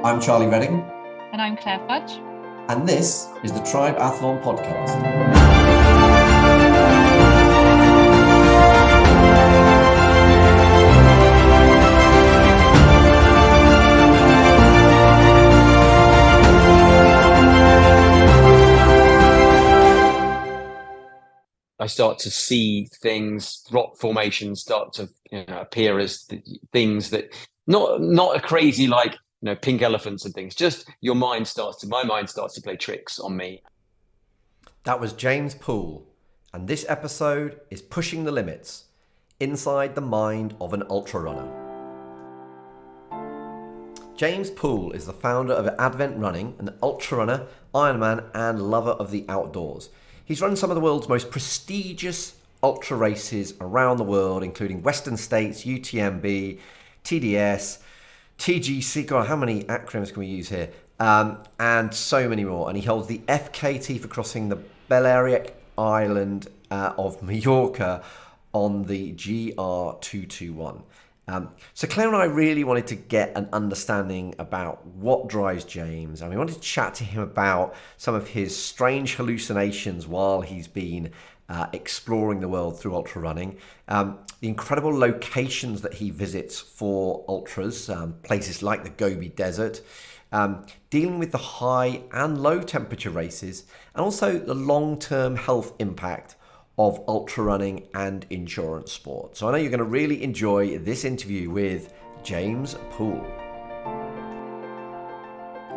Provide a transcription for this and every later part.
I'm Charlie Redding, And I'm Claire Fudge. and this is the Triathlon Podcast. I start to see things, rock formations start to appear as things that not a crazy like pink elephants and things. Just my mind starts to play tricks on me. That was James Poole, and this episode is Pushing the Limits, inside the mind of an ultra runner. James Poole is the founder of Advent Running, an ultra runner, Ironman, and lover of the outdoors. He's run some of the world's most prestigious ultra races around the world, including Western States, UTMB, TDS, TGC, God, how many acronyms can we use here? And so many more. And he holds the FKT for crossing the Balearic Island of Mallorca on the GR221. So Claire and I really wanted to get an understanding about what drives James, and we wanted to chat to him about some of his strange hallucinations while he's been exploring the world through ultra running, the incredible locations that he visits for ultras, places like the Gobi Desert, dealing with the high and low temperature races, and also the long-term health impact of ultra running and endurance sport. So I know you're going to really enjoy this interview with James Poole.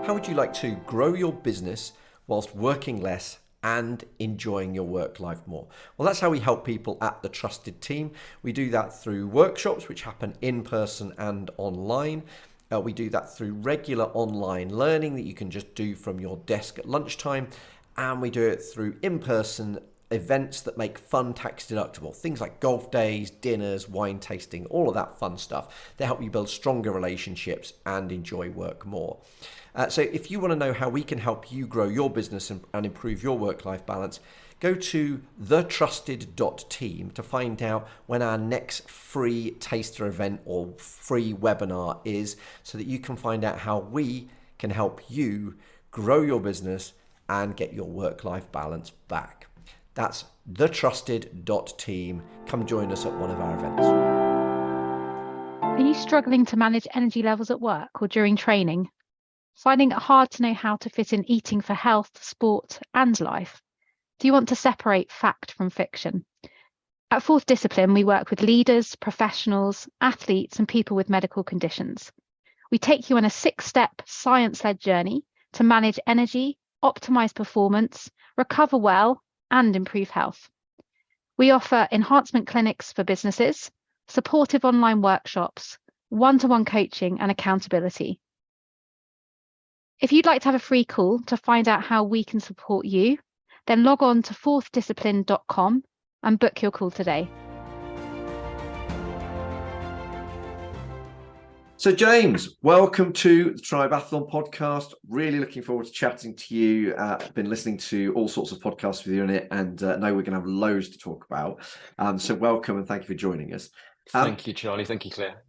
How would you like to grow your business whilst working less and enjoying your work life more? Well, that's how we help people at The Trusted Team. We do that through workshops, which happen in person and online. We do that through regular online learning that you can just do from your desk at lunchtime. And we do it through in-person events that make fun tax deductible. Things like golf days, dinners, wine tasting, all of that fun stuff. They help you build stronger relationships and enjoy work more. So if you want to know how we can help you grow your business and improve your work-life balance, go to thetrusted.team to find out when our next free taster event or free webinar is, so that you can find out how we can help you grow your business and get your work-life balance back. That's thetrusted.team. Come join us at one of our events. Are you struggling to manage energy levels at work or during training? Finding it hard to know how to fit in eating for health, sport, and life? Do you want to separate fact from fiction? At Fourth Discipline, we work with leaders, professionals, athletes, and people with medical conditions. We take you on a 6-step science-led journey to manage energy, optimize performance, recover well, and improve health. We offer enhancement clinics for businesses, supportive online workshops, one-to-one coaching and accountability. If you'd like to have a free call to find out how we can support you, then log on to fourthdiscipline.com and book your call today. So James, welcome to the Triathlon Podcast. Really looking forward to chatting to you. I've been listening to all sorts of podcasts with you in it, and know we're going to have loads to talk about. So welcome and thank you for joining us. Thank you, Charlie. Thank you, Claire.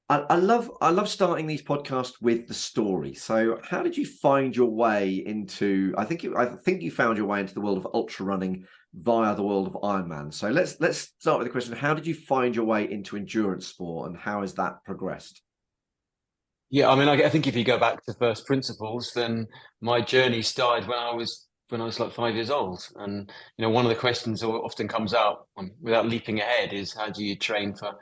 I love starting these podcasts with the story. So how did you find your way into? I think you found your way into the world of ultra running via the world of Ironman. So let's start with the question: how did you find your way into endurance sport, and how has that progressed? Yeah, I mean, I think if you go back to first principles, then my journey started when I was like 5 years old. And one of the questions that often comes out without leaping ahead is, how do you train for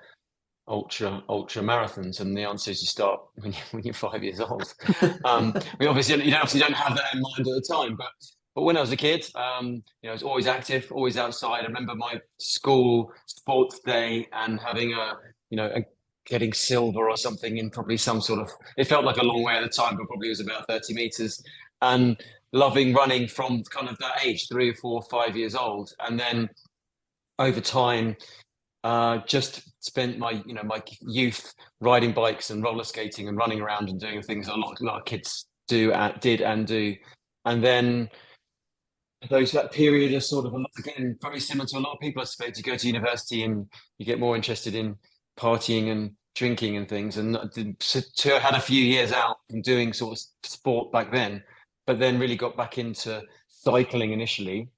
ultra marathons? And the answer is, you start when you're 5 years old. We obviously you don't have that in mind at the time, but when I was a kid, I was always active, always outside. I remember my school sports day and having getting silver or something in probably some sort of, it felt like a long way at the time, but probably it was about 30 meters, and loving running from kind of that age, 3 or 4, 5 years old. And then over time, just spent my youth riding bikes and roller skating and running around and doing things a lot of kids did and do. And then that period is sort of, again, very similar to a lot of people, I suppose. You go to university and you get more interested in partying and drinking and things, and had a few years out from doing sort of sport back then, but then really got back into cycling initially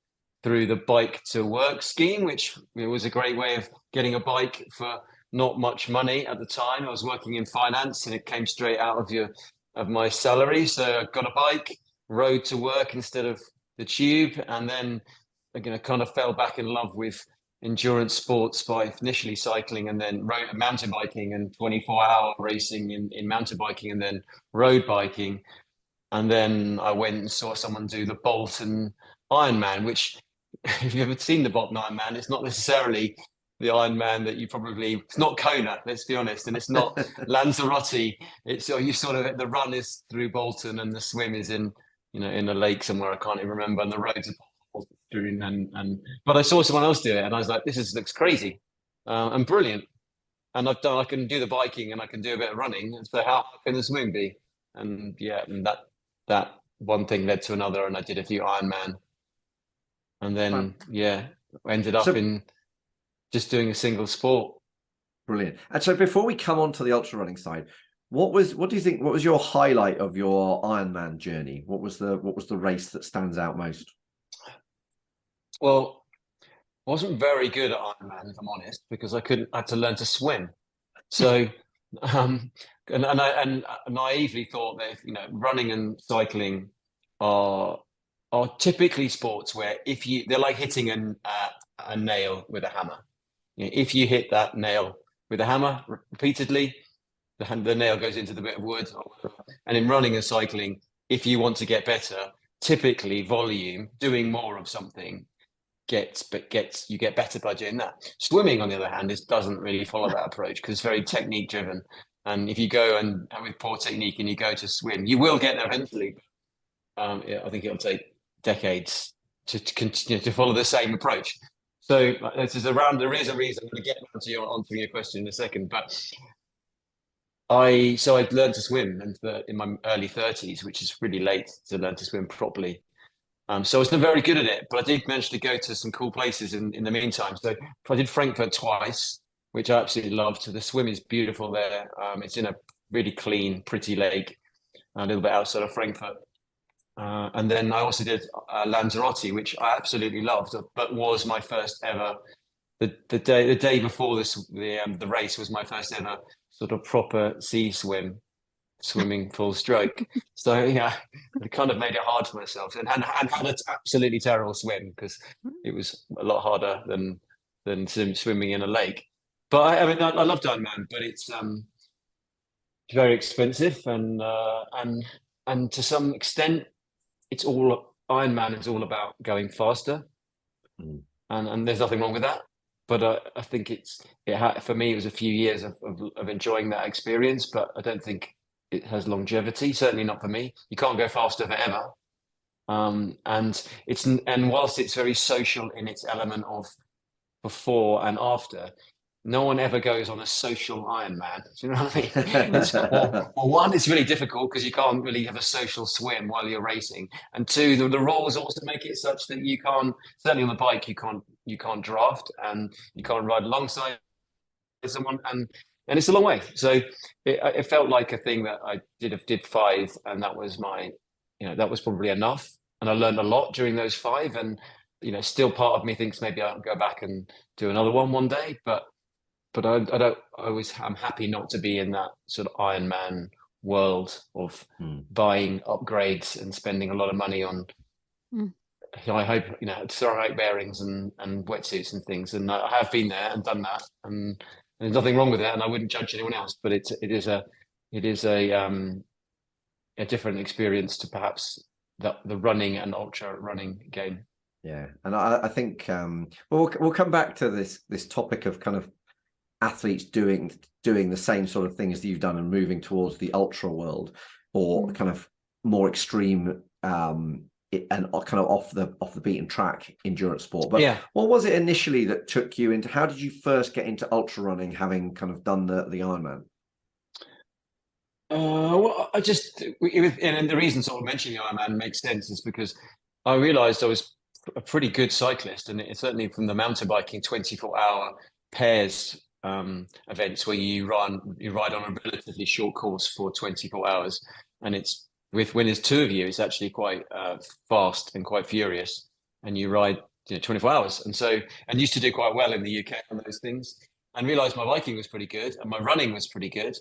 through the bike to work scheme, which was a great way of getting a bike for not much money at the time. I was working in finance, and it came straight out of my salary. So I got a bike, rode to work instead of the tube, and then kind of fell back in love with endurance sports by initially cycling, and then mountain biking and 24-hour racing in mountain biking, and then road biking. And then I went and saw someone do the Bolton Ironman, which, if you've ever seen the Bolton Ironman, it's not necessarily the Ironman that it's not Kona, let's be honest, and it's not Lanzarote. It's you sort of, the run is through Bolton and the swim is in a lake somewhere I can't even remember, and the roads are strewn, but I saw someone else do it, and I was like, looks crazy and brilliant. And I can do the biking and I can do a bit of running, and so how can the swim be? And that one thing led to another, and I did a few Ironman, and then ended up in just doing a single sport. Brilliant. And so before we come on to the ultra running side, what do you think, what was your highlight of your Ironman journey? What was the race that stands out most? Well, I wasn't very good at Ironman, if I'm honest, because I had to learn to swim. So and I naively thought that running and cycling are typically sports where they're like hitting a nail with a hammer. If you hit that nail with a hammer repeatedly, the nail goes into the bit of wood. And in running and cycling, if you want to get better, typically volume, doing more of something, you get better by doing that. Swimming, on the other hand, doesn't really follow that approach, because it's very technique driven. And if you go and with poor technique and you go to swim, you will get there eventually. I think it'll take decades to continue to follow the same approach. So there is a reason. I'm going to get onto your question in a second, but I learned to swim in my early 30s, which is really late to learn to swim properly. So I was not very good at it, but I did manage to go to some cool places in the meantime. So I did Frankfurt twice, which I absolutely loved. The swim is beautiful there. It's in a really clean, pretty lake, a little bit outside of Frankfurt. And then I also did Lanzarote, which I absolutely loved, but was my first ever. The day before the race was my first ever sort of proper sea swimming full stroke. So yeah, it kind of made it hard for myself, and had an absolutely terrible swim, because it was a lot harder than swimming in a lake. But I loved Ironman, but it's very expensive, and to some extent, Ironman is all about going faster, and there's nothing wrong with that. But I think for me, it was a few years of enjoying that experience, but I don't think it has longevity. Certainly not for me. You can't go faster forever. And whilst it's very social in its element of before and after, no one ever goes on a social Ironman. Do you know what I mean? One, it's really difficult because you can't really have a social swim while you're racing, and two, the rules also make it such that you can't. Certainly on the bike, you can't draft, and you can't ride alongside someone, and it's a long way. So it felt like a thing that I did 5, and that was that was probably enough. And I learned a lot during those 5, and still part of me thinks maybe I'll go back and do another one day, but I'm happy not to be in that sort of Ironman world of buying upgrades and spending a lot of money on. I hope ceramic bearings and wetsuits and things, and I have been there and done that, and there's nothing wrong with it, and I wouldn't judge anyone else. But it is a different experience to perhaps the running and ultra running game. Yeah, and I think we'll come back to this topic of kind of athletes doing the same sort of things that you've done and moving towards the ultra world, or kind of more extreme and kind of off the beaten track endurance sport. But what was it initially that took you into? How did you first get into ultra running, having kind of done the Ironman? Well, and the reason sort of mentioning the Ironman makes sense is because I realised I was a pretty good cyclist, and certainly from the mountain biking 24-hour pairs events where you ride on a relatively short course for 24 hours, and it's when there's two of you, it's actually quite fast and quite furious, and you ride 24 hours, and used to do quite well in the UK on those things, and realized my biking was pretty good and my running was pretty good,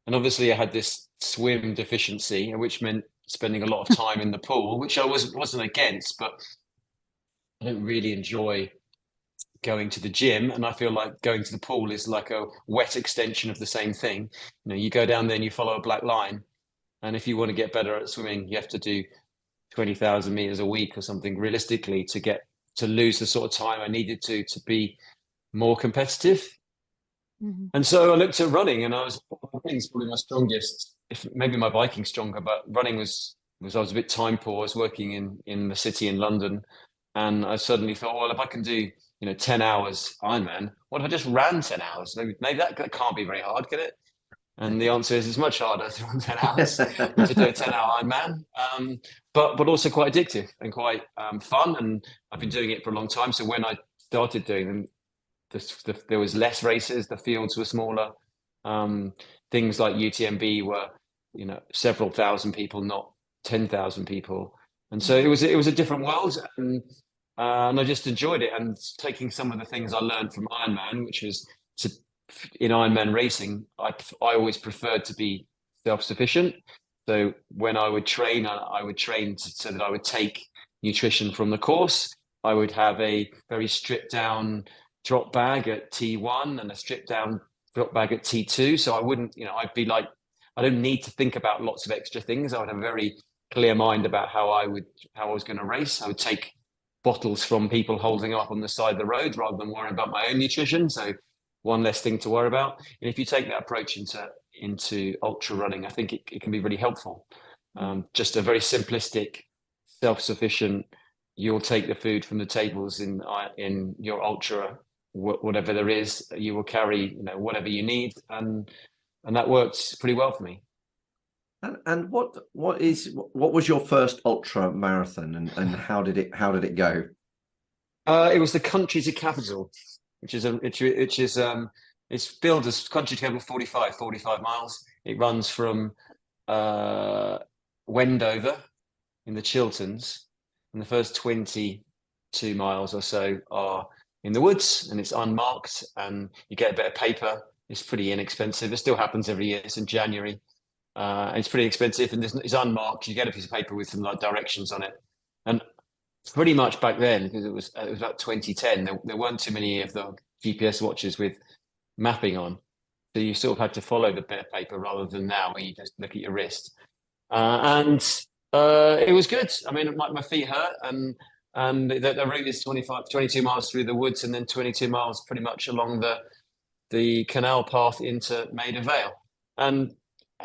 and obviously I had this swim deficiency, which meant spending a lot of time in the pool, which I wasn't against, but I don't really enjoy going to the gym, and I feel like going to the pool is like a wet extension of the same thing. You go down there and you follow a black line, and if you want to get better at swimming, you have to do 20,000 meters a week or something realistically to lose the sort of time I needed to be more competitive. And so I looked at running, and running's probably my strongest. If maybe my biking's stronger, but running was I was a bit time poor. I was working in the city in London, and I suddenly thought, well, if I can do 10 hours Ironman, what if I just ran 10 hours? Maybe that can't be very hard, can it? And the answer is it's much harder to run 10 hours than to do a 10-hour Ironman, but also quite addictive and quite fun. And I've been doing it for a long time. So when I started doing them, there was less races, the fields were smaller. Things like UTMB were, several thousand people, not 10,000 people. And so it was a different world, and I just enjoyed it. And taking some of the things I learned from Ironman, which was in Ironman racing, I always preferred to be self-sufficient. So when I would train, so that I would take nutrition from the course. I would have a very stripped down drop bag at T1 and a stripped down drop bag at T2. So I wouldn't, I'd be like, I don't need to think about lots of extra things. I would have a very clear mind about how I was going to race. I would take bottles from people holding up on the side of the road rather than worrying about my own nutrition. So one less thing to worry about. And if you take that approach into ultra running, I think it can be really helpful. Just a very simplistic, self-sufficient, you'll take the food from the tables in your ultra, whatever there is, you will carry, whatever you need. And that works pretty well for me. And what was your first ultra marathon, and how did it go? It was the country to capital, which is it's billed as country to capital 45 miles. It runs from Wendover in the Chilterns, and the first 22 miles or so are in the woods, and it's unmarked, and you get a bit of paper. It's pretty inexpensive. It still happens every year. It's in January. And it's pretty expensive, and it's unmarked. You get a piece of paper with some like directions on it, and pretty much back then, because it was about 2010, there weren't too many of the GPS watches with mapping on, so you sort of had to follow the bit of paper rather than now where you just look at your wrist. And it was good. I mean, my feet hurt, and the route is 22 miles through the woods, and then 22 miles pretty much along the canal path into Maida Vale, and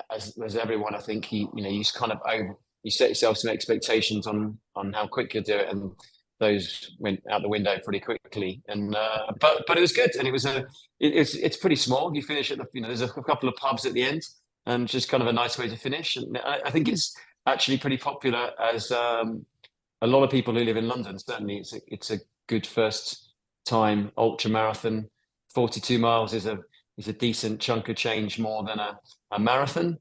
as everyone, I think you set yourself some expectations on how quick you'll do it, and those went out the window pretty quickly. And but it was good, and it's pretty small. You finish at there's a couple of pubs at the end, and just kind of a nice way to finish. And I think it's actually pretty popular as a lot of people who live in London. Certainly, it's a good first time ultra marathon. 42 miles is a decent chunk of change more than a marathon.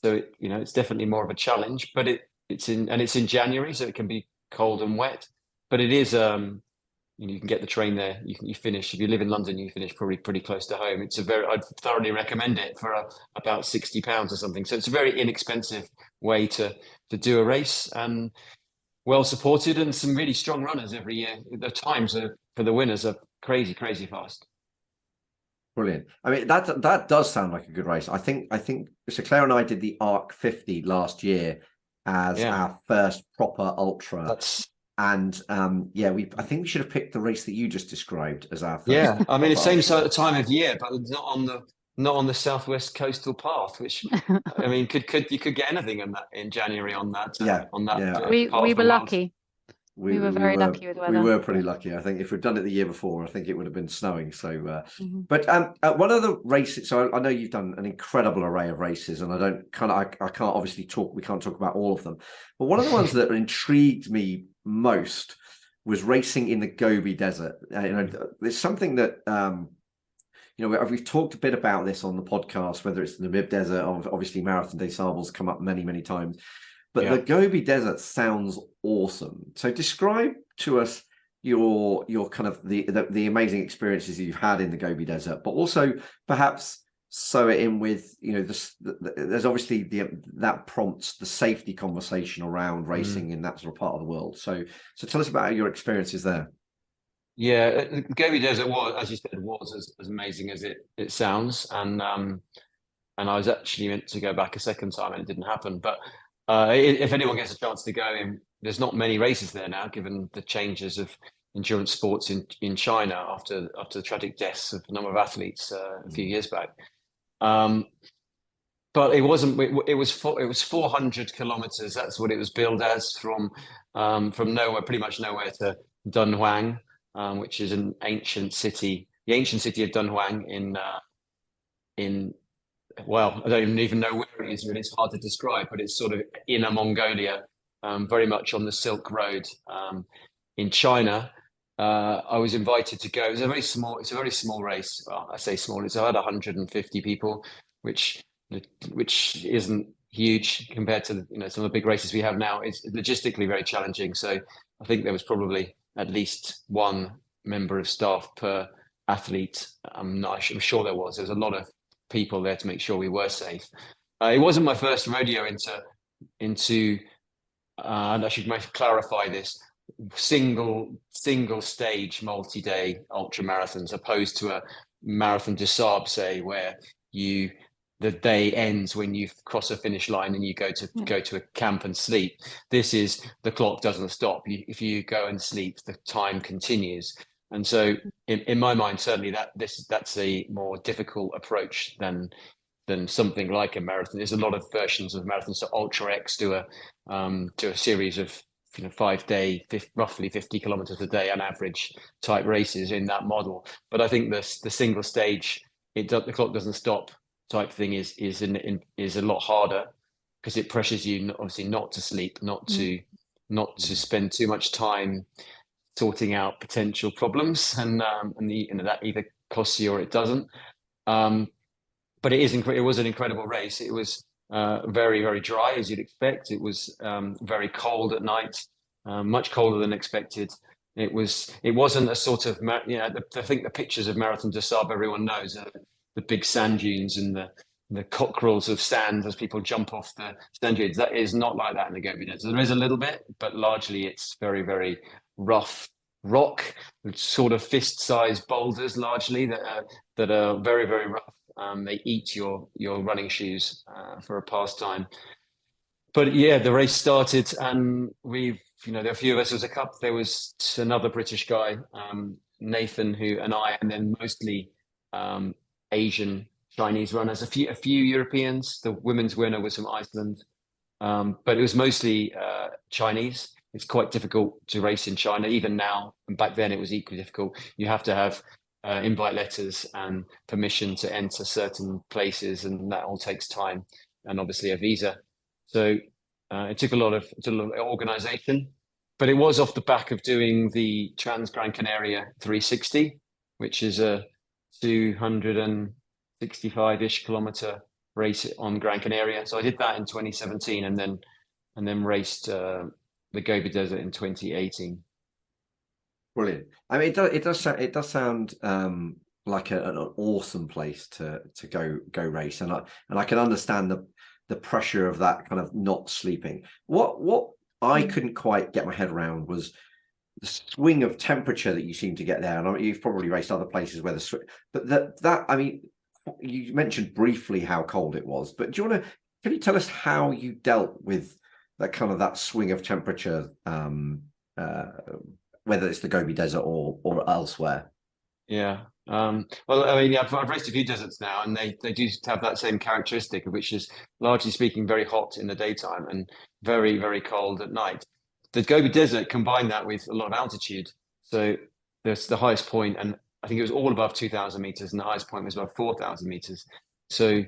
So it's definitely more of a challenge, but it's in January, so it can be cold and wet, but it is, you can get the train there. You finish, if you live in London, you finish probably pretty close to home. I'd thoroughly recommend it for about £60 or something. So it's a very inexpensive way to do a race, and well supported, and some really strong runners every year. The times for the winners are crazy fast. Brilliant. I mean, that does sound like a good race. I think so. Claire and I did the Arc 50 last year as our first proper ultra. And I think we should have picked the race that you just described as our first. Yeah, I mean, it's same sort of time of year, but not on the southwest coastal path, which I mean, you could get anything in January on that. We were lucky. We were very lucky with weather. We were pretty lucky. I think if we'd done it the year before, I think it would have been snowing. So, but one of the races. So I know you've done an incredible array of races, and I can't obviously talk. We can't talk about all of them. But one of the ones that intrigued me most was racing in the Gobi Desert. There's something that we've talked a bit about this on the podcast, whether it's the Namib Desert, obviously Marathon des Sables come up many, many times, but the Gobi Desert sounds awesome. So describe to us your kind of the amazing experiences you've had in the Gobi Desert, but also perhaps sew it in with, there's obviously that prompts the safety conversation around racing in that sort of part of the world. So tell us about your experiences there. Yeah, the Gobi Desert was, as you said, was as amazing as it sounds, and I was actually meant to go back a second time, and it didn't happen. But if anyone gets a chance to go in, there's not many races there now, given the changes of endurance sports in China after the tragic deaths of a number of athletes a few years back. But it wasn't. It was 400 kilometers. That's what it was billed as, from nowhere, pretty much nowhere, to Dunhuang, which is an ancient city, the ancient city of Dunhuang in well, I don't even know where it is really. It's hard to describe, but it's sort of inner Mongolia, very much on the Silk Road. In China, I was invited to go. It's a very small race. Well, I say small. It's about 150 people, which isn't huge compared to some of the big races we have now. It's logistically very challenging. So I think there was probably at least one member of staff per athlete. I'm sure there was. There was a lot of people there to make sure we were safe. It wasn't my first rodeo into and I should clarify this, single stage multi-day ultra marathons, opposed to a marathon des Sables, say, where the day ends when you cross a finish line and you go to a camp and sleep. This is, the clock doesn't stop. If you go and sleep, the time continues. And so in my mind, certainly that's a more difficult approach than something like a marathon. There's a lot of versions of marathons. So Ultra X do a series of 5-day, roughly 50 kilometers a day on average type races in that model. But I think the single stage, the clock doesn't stop type thing is a lot harder, because it pressures you obviously not to sleep, not to spend too much time sorting out potential problems, and that either costs you or it doesn't. But it was an incredible race. It was very, very dry, as you'd expect. It was very cold at night, much colder than expected. It wasn't a sort of, I think the pictures of Marathon des Sables everyone knows, the big sand dunes and the cockerels of sand as people jump off the sand dunes. That is not like that in the Gobi Desert. So there is a little bit, but largely it's very, very rough rock, sort of fist-sized boulders, largely that are very, very rough. They eat your running shoes for a pastime. But yeah, the race started, and there were a few of us. There was a couple. There was another British guy, Nathan, and then mostly Asian, Chinese runners. A few Europeans. The women's winner was from Iceland, but it was mostly Chinese. It's quite difficult to race in China, even now. And back then, it was equally difficult. You have to have invite letters and permission to enter certain places, and that all takes time, and obviously a visa. So it took a lot of organization, but it was off the back of doing the Trans Gran Canaria 360, which is a 265-ish kilometer race on Gran Canaria. So I did that in 2017, and then raced the Gobi Desert in 2018. Brilliant. I mean, it does sound like an awesome place to go race, and I can understand the pressure of that kind of not sleeping. What I couldn't quite get my head around was the swing of temperature that you seem to get there. And I mean, you've probably raced other places where but that I mean, you mentioned briefly how cold it was, but can you tell us how you dealt with that swing of temperature, whether it's the Gobi Desert or elsewhere? Yeah. Well, I mean, I've raced a few deserts now, and they do have that same characteristic, which is, largely speaking, very hot in the daytime and very, very cold at night. The Gobi Desert combined that with a lot of altitude. So there's the highest point, and I think it was all above 2,000 meters, and the highest point was above 4,000 meters. So,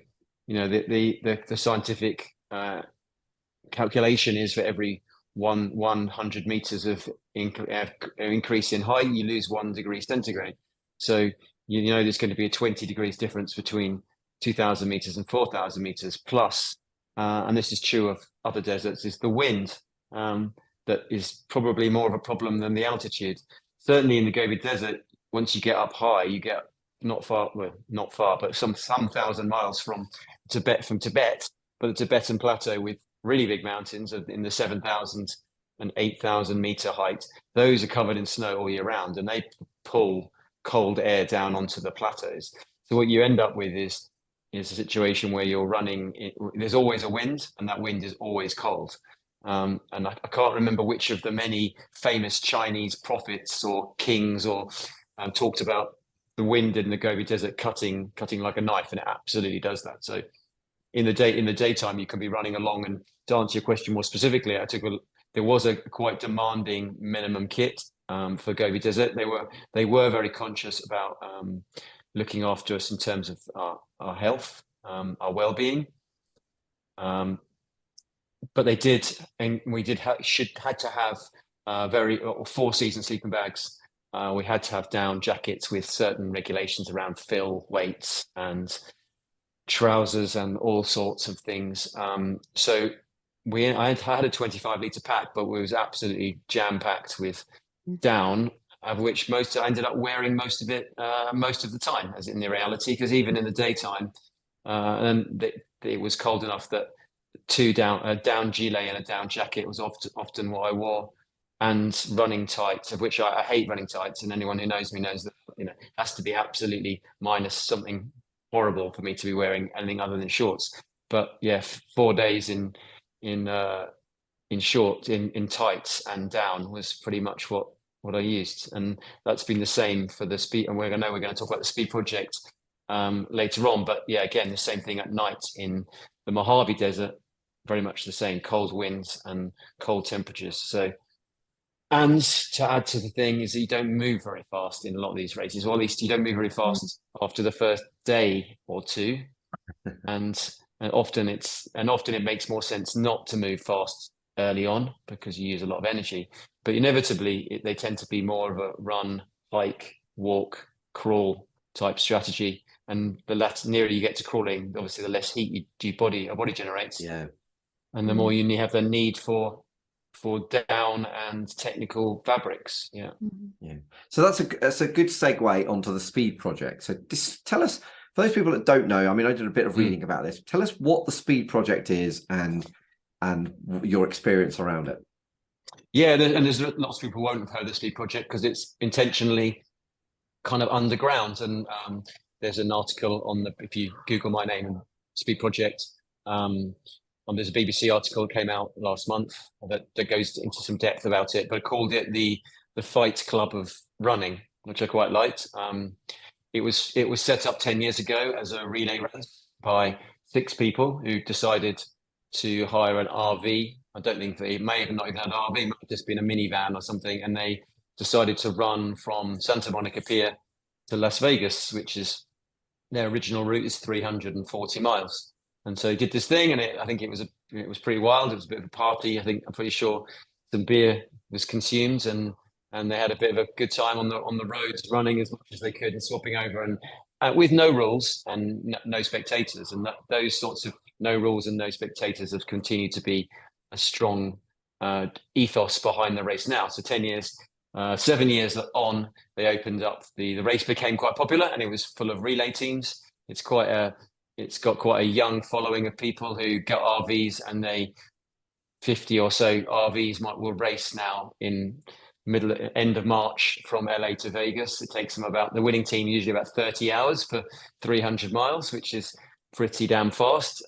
the scientific calculation is, for every 100 meters of increase in height, you lose 1 degree centigrade. So you know there's going to be a 20 degrees difference between 2,000 meters and 4,000 meters plus, and this is true of other deserts, is the wind, that is probably more of a problem than the altitude. Certainly in the Gobi Desert, once you get up high, you get not far, well, not far, but some thousand miles from Tibet, but the Tibetan plateau with really big mountains in the 7,000 and 8,000 meter height. Those are covered in snow all year round, and they pull cold air down onto the plateaus. So what you end up with is a situation where you're running. There's always a wind, and that wind is always cold. And I can't remember which of the many famous Chinese prophets or kings or talked about the wind in the Gobi Desert cutting like a knife, and it absolutely does that. So in the daytime, you can be running along. And to answer your question more specifically, there was a quite demanding minimum kit for Gobi Desert. They were very conscious about looking after us in terms of our health, our well-being. But they did, and we had to have 4-season sleeping bags. We had to have down jackets with certain regulations around fill weights and trousers and all sorts of things. So I had a 25-litre pack, but it was absolutely jam-packed with down, of which I ended up wearing most of it most of the time, as in the reality, because even in the daytime, and it was cold enough that a down gilet and a down jacket was often what I wore, and running tights, of which I hate running tights, and anyone who knows me knows that it has to be absolutely minus something horrible for me to be wearing anything other than shorts. But yeah, 4 days in shorts, in tights and down was pretty much what I used, and that's been the same for the speed. And we're going to talk about the speed project later on. But yeah, again, the same thing at night in the Mojave Desert, very much the same, cold winds and cold temperatures. So, and to add to the thing is that you don't move very fast in a lot of these races, or at least you don't move very fast after the first day or two. And often it makes more sense not to move fast early on because you use a lot of energy. But inevitably, they tend to be more of a run, hike, walk, crawl type strategy. And the nearer you get to crawling, obviously, the less heat your body generates. Yeah. And the more you have the need for down and technical fabrics. Yeah. Yeah. So that's a good segue onto the speed project. So tell us, for those people that don't know, I mean, I did a bit of reading about this. Tell us what the speed project is and your experience around it. Yeah, and there's lots of people who won't have heard of the speed project because it's intentionally kind of underground. And there's an article if you Google my name and speed project, there's a BBC article that came out last month that goes into some depth about it, but I called it the Fight Club of Running, which I quite liked. It was set up 10 years ago as a relay race by 6 people who decided to hire an RV. I don't think they may have not even had an RV, might have just been a minivan or something, and they decided to run from Santa Monica Pier to Las Vegas, which is their original route is 340 miles. And so he did this thing, and I think it was pretty wild. It was a bit of a party. I'm pretty sure some beer was consumed, and they had a bit of a good time on the roads, running as much as they could and swapping over, and with no rules and no spectators. And those sorts of no rules and no spectators have continued to be a strong ethos behind the race now. So 10 years, 7 years on, they opened up the race became quite popular, and it was full of relay teams. It's got quite a young following of people who got RVs, and 50 or so RVs will race now in end of March from LA to Vegas. It takes them the winning team usually about 30 hours for 300 miles, which is pretty damn fast.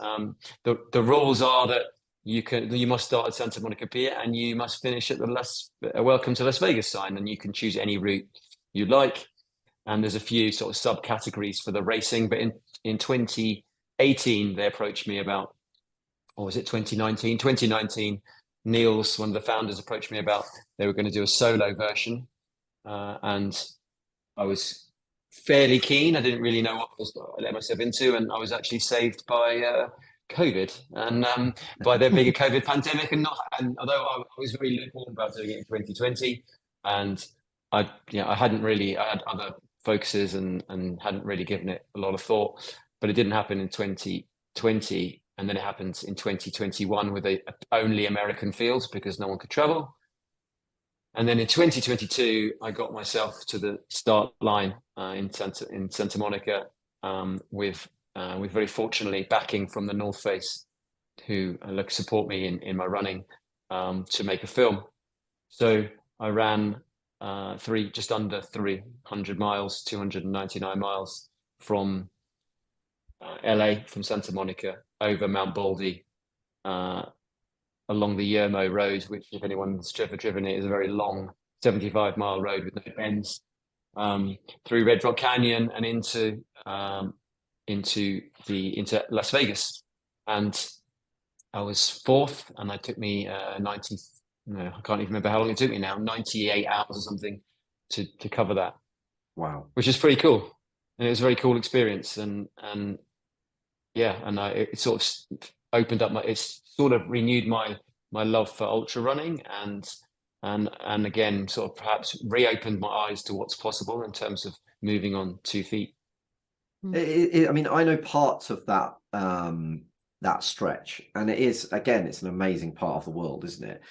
The rules are that you must start at Santa Monica Pier and you must finish at the Welcome to Las Vegas sign, and you can choose any route you like. And there's a few sort of subcategories for the racing, but in 2018, they approached me about, or was it 2019? 2019, Niels, one of the founders, approached me about they were going to do a solo version. And I was fairly keen. I didn't really know what I let myself into, and I was actually saved by COVID and by there being a COVID pandemic. And although I was very lukewarm about doing it in 2020, and I had other focuses and hadn't really given it a lot of thought. But it didn't happen in 2020, and then it happened in 2021 with a only American field because no one could travel. And then in 2022, I got myself to the start line in Santa Monica with very fortunately backing from the North Face, who support me in my running to make a film. So I ran just under 300 miles, 299 miles from LA, from Santa Monica over Mount Baldy, along the Yermo Road, which, if anyone's ever driven it, is a very long 75-mile road with no bends, through Red Rock Canyon and into Las Vegas. And I was fourth, and it took me 90. No, I can't even remember how long it took me now. 98 hours or something to cover that. Wow, which is pretty cool, and it was a very cool experience. And yeah, and it sort of opened up it's sort of renewed my love for ultra running, and again sort of perhaps reopened my eyes to what's possible in terms of moving on 2 feet. I mean, I know parts of that that stretch, and it is, again, it's an amazing part of the world, isn't it?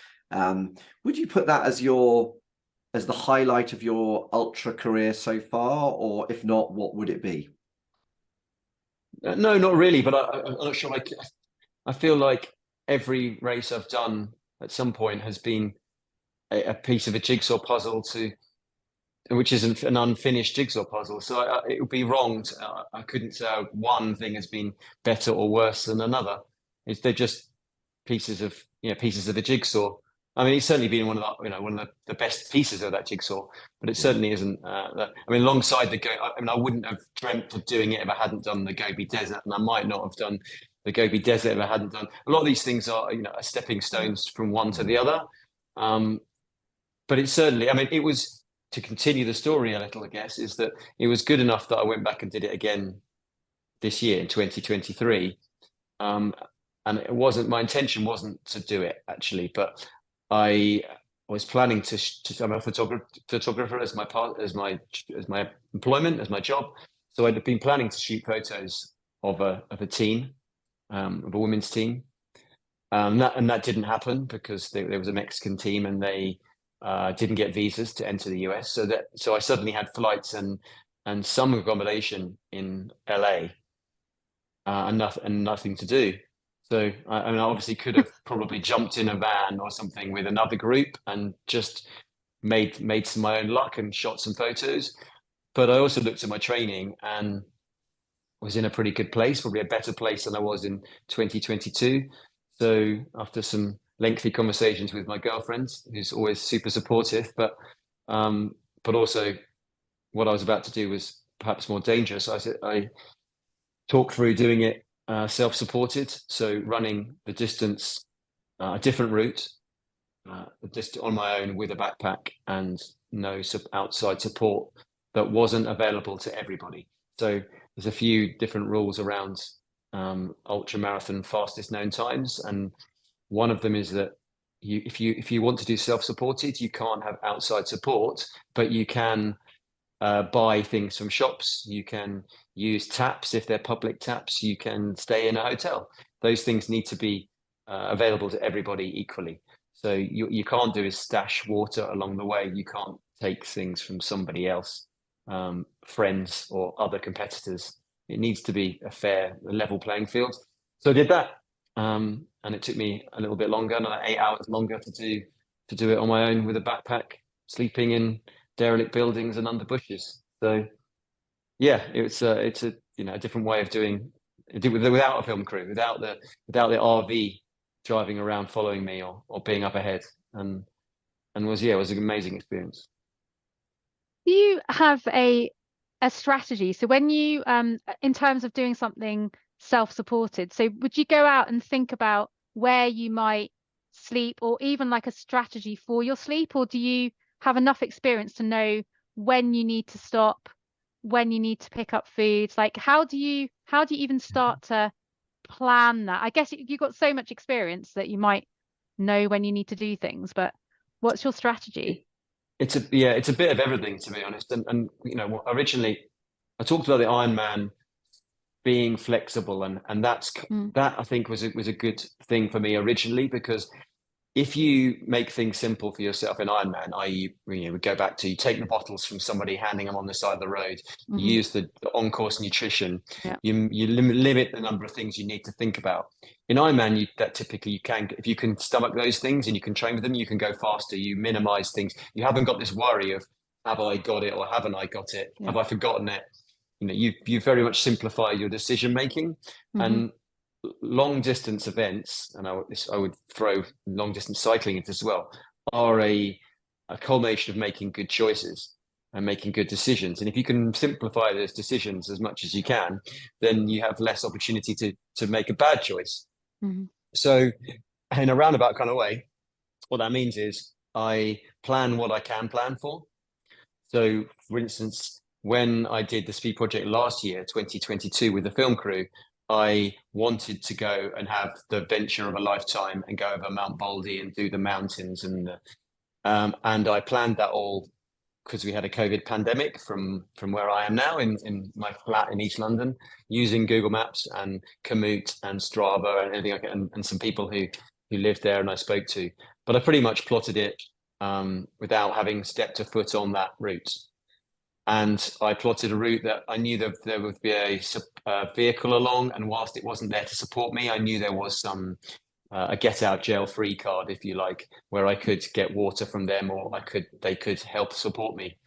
Would you put that as the highlight of your ultra career so far, or if not, what would it be? No, not really, but I'm not sure. I feel like every race I've done at some point has been a piece of a jigsaw puzzle which is an unfinished jigsaw puzzle. So it would be wrong. I couldn't say one thing has been better or worse than another. They're just pieces of a jigsaw. I mean, it's certainly been one of the best pieces of that jigsaw, but it certainly isn't. I mean, alongside I wouldn't have dreamt of doing it if I hadn't done the Gobi Desert, and I might not have done the Gobi Desert if I hadn't done. A lot of these things are, stepping stones from one to the other. But it certainly, I mean, it was, to continue the story a little, I guess, is that it was good enough that I went back and did it again this year in 2023. And my intention wasn't to do it actually, but I was planning I'm a photographer as my employment, as my job. So I'd been planning to shoot photos of a team, of a women's team. That didn't happen because there was a Mexican team, and they didn't get visas to enter the US. So I suddenly had flights and some accommodation in LA, and nothing to do. So I mean, I obviously could have probably jumped in a van or something with another group and just made some my own luck and shot some photos. But I also looked at my training and was in a pretty good place, probably a better place than I was in 2022. So after some lengthy conversations with my girlfriend, who's always super supportive, but also what I was about to do was perhaps more dangerous. I talked through doing it self-supported, so running the distance, a different route, just on my own with a backpack and no outside support that wasn't available to everybody. So there's a few different rules around ultra marathon fastest known times, and one of them is that if you want to do self-supported, you can't have outside support, but you can buy things from shops. You can use taps if they're public taps. You can stay in a hotel. Those things need to be available to everybody equally. So you can't do is stash water along the way. You can't take things from somebody else, friends or other competitors. It needs to be a fair, level playing field. So I did that, and it took me a little bit longer, another 8 hours longer to do it on my own with a backpack, sleeping in derelict buildings and under bushes. So yeah, it's a a different way of doing it without a film crew, without the RV driving around following me or being up ahead, and it was an amazing experience. Do you have a strategy? So when you in terms of doing something self-supported, so would you go out and think about where you might sleep, or even like a strategy for your sleep, or do you have enough experience to know when you need to stop, when you need to pick up foods? Like how do you even start to plan that? I guess you've got so much experience that you might know when you need to do things, but what's your strategy? it's a bit of everything, to be honest. And you know, originally I talked about the Ironman being flexible, and Mm, that I think was a good thing for me originally, because if you make things simple for yourself in Ironman, i.e., you know, we go back to, you take the bottles from somebody, handing them on the side of the road, you hmm. use the on-course nutrition, Yeah. you limit the number of things you need to think about. In Ironman, that typically you can, if you can stomach those things and you can train with them, you can go faster. You minimize things. You haven't got this worry of, have I got it or haven't I got it? Yeah. Have I forgotten it? You know, you very much simplify your decision making. Hmm. And long distance events, and I would throw long distance cycling into as well, are a culmination of making good choices and making good decisions. And if you can simplify those decisions as much as you can, then you have less opportunity to make a bad choice. Hmm. So, in a roundabout kind of way, what that means is I plan what I can plan for. So, for instance, when I did the speed project last year, 2022, with the film crew, I wanted to go and have the venture of a lifetime and go over Mount Baldy and do the mountains, and I planned that all because we had a COVID pandemic from where I am now in my flat in East London, using Google Maps and Komoot and Strava and everything like that, and some people who lived there and I spoke to. But I pretty much plotted it without having stepped a foot on that route. And I plotted a route that I knew that there would be a vehicle along, and whilst it wasn't there to support me, I knew there was some a get out jail free card, if you like, where I could get water from them, or they could help support me.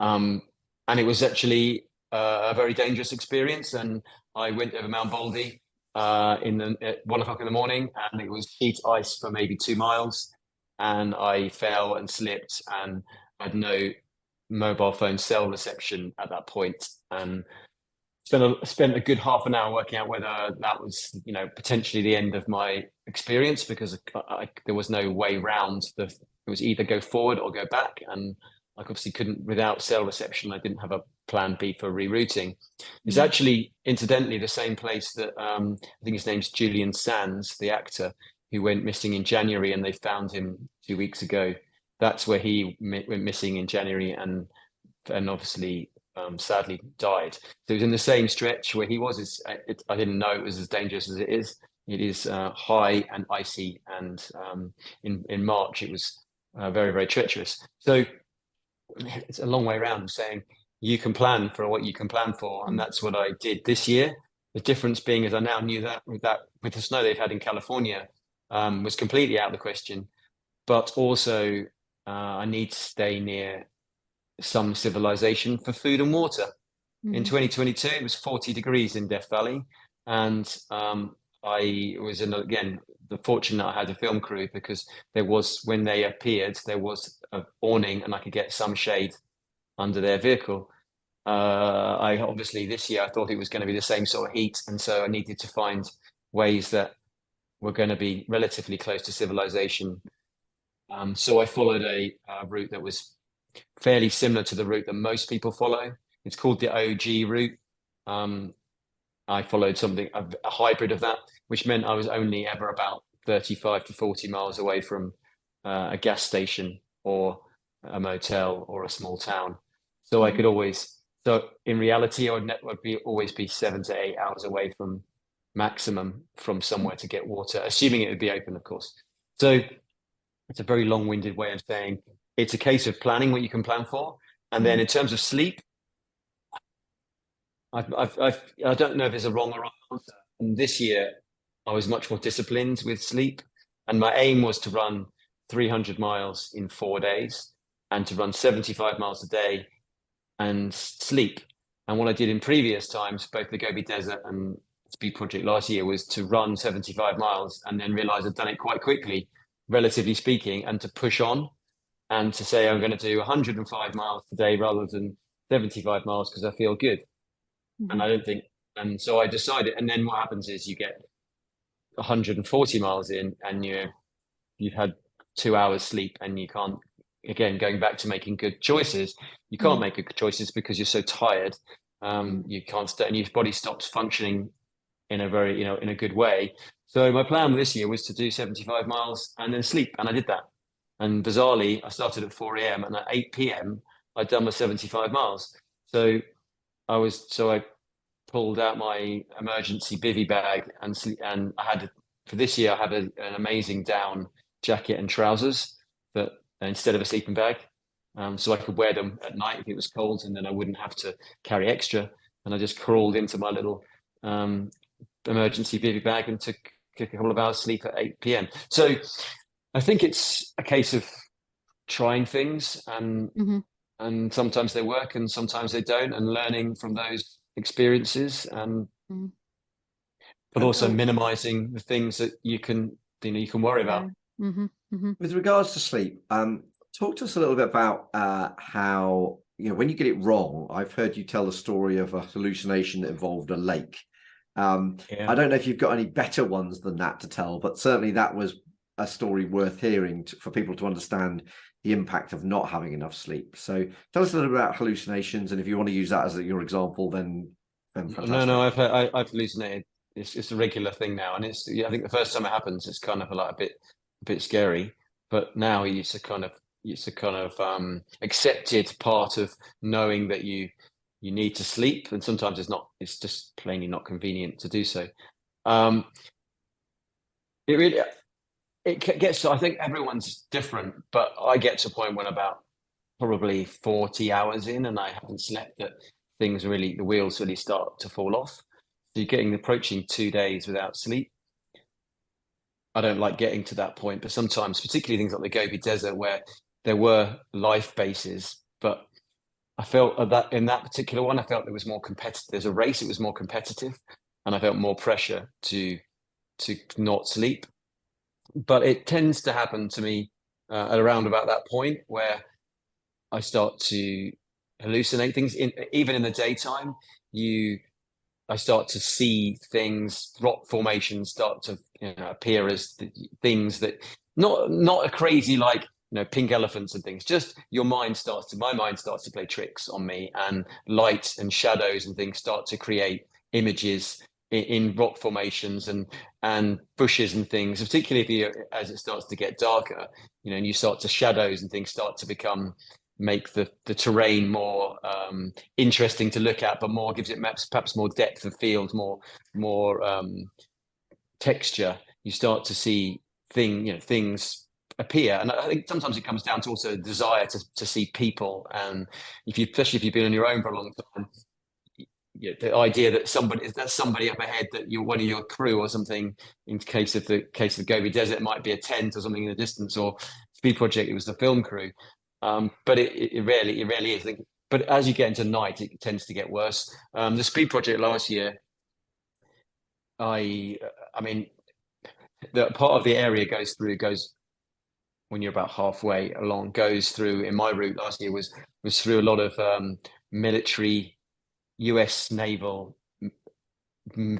Um, and it was actually a very dangerous experience. And I went over Mount Baldy at 1 o'clock in the morning, and it was sheet ice for maybe 2 miles, and I fell and slipped and had no mobile phone cell reception at that point, and spent a good half an hour working out whether that was, you know, potentially the end of my experience, because there was no way round it was either go forward or go back, and I obviously couldn't, without cell reception. I didn't have a plan B for rerouting. It's Mm. actually incidentally the same place that I think his name's Julian Sands, the actor who went missing in January, and they found him 2 weeks ago. That's where he went missing in January, and obviously sadly died. So it was in the same stretch where he was. I didn't know it was as dangerous as it is. It is high and icy, and in March it was very, very treacherous. So it's a long way around of saying you can plan for what you can plan for, and Mm. that's what I did this year. The difference being is I now knew that with the snow they've had in California was completely out of the question, but also I need to stay near some civilization for food and water. In Mm. 2022, it was 40 degrees in Death Valley, and I was again the fortune that I had a film crew, because there was, when they appeared, there was an awning and I could get some shade under their vehicle. I obviously this year I thought it was going to be the same sort of heat, and so I needed to find ways that were going to be relatively close to civilization. So I followed a route that was fairly similar to the route that most people follow. It's called the OG route. Um, I followed a hybrid of that, which meant I was only ever about 35 to 40 miles away from a gas station or a motel or a small town. So I Mm. could always, so in reality, would always be 7 to 8 hours away from maximum from somewhere to get water, assuming it would be open, of course. So it's a very long-winded way of saying it's a case of planning what you can plan for. And then Mm. in terms of sleep, I don't know if there's a wrong or right answer. And this year, I was much more disciplined with sleep. And my aim was to run 300 miles in 4 days and to run 75 miles a day and sleep. And what I did in previous times, both the Gobi Desert and Speed Project last year, was to run 75 miles and then realize I'd done it quite quickly, relatively speaking, and to push on and to say I'm going to do 105 miles today rather than 75 miles because I feel good. And Mhm. I don't think, and so I decided. And then what happens is you get 140 miles in, and you've had 2 hours sleep, and you can't. Again, going back to making good choices, you can't Mm. make good choices because you're so tired. Mm. You can't and your body stops functioning in a very, in a good way. So my plan this year was to do 75 miles and then sleep, and I did that. And bizarrely, I started at 4 a.m. and at 8 p.m. I'd done my 75 miles. So I pulled out my emergency bivy bag and I had for this year I have an amazing down jacket and trousers that instead of a sleeping bag, so I could wear them at night if it was cold, and then I wouldn't have to carry extra. And I just crawled into my little emergency bivy bag and took a couple of hours sleep at 8 p.m. So I think it's a case of trying things, and sometimes they work and sometimes they don't, and learning from those experiences, and but also minimizing the things that you can worry about. With regards to sleep, talk to us a little bit about how, when you get it wrong. I've heard you tell the story of a hallucination that involved a lake. I don't know if you've got any better ones than that to tell, but certainly that was a story worth hearing for people to understand the impact of not having enough sleep. So tell us a little bit about hallucinations, and if you want to use that as your example, then fantastic. No, I've hallucinated. It's a regular thing now, and I think the first time it happens, it's kind of like a bit scary, but now it's a kind of accepted part of knowing that you need to sleep, and sometimes it's just plainly not convenient to do so. It gets to, I think everyone's different, but I get to a point when about probably 40 hours in and I haven't slept, that the wheels really start to fall off. So you're approaching 2 days without sleep. I don't like getting to that point, but sometimes, particularly things like the Gobi Desert, where there were life bases, but I felt that in that particular one, I felt there was more competitive. There's a race, it was more competitive, and I felt more pressure to not sleep. But it tends to happen to me at around about that point where I start to hallucinate things. Even in the daytime, I start to see things, rock formations start to appear as things that not a crazy like pink elephants and things. Just my mind starts to play tricks on me, and light and shadows and things start to create images in rock formations and bushes and things. Particularly as it starts to get darker, and you start to shadows and things start to make the terrain more interesting to look at, but gives it perhaps more depth of field, more texture. You start to see things appear, and I think sometimes it comes down to also a desire to see people, and especially if you've been on your own for a long time, the idea that somebody up ahead, that you're one of your crew or something. In case of the Gobi Desert, it might be a tent or something in the distance, or Speed Project, it was the film crew. But it rarely is. But as you get into night, it tends to get worse. The Speed Project last year, I mean, the part of the area goes when you're about halfway along, goes through. In my route last year was through a lot of military US naval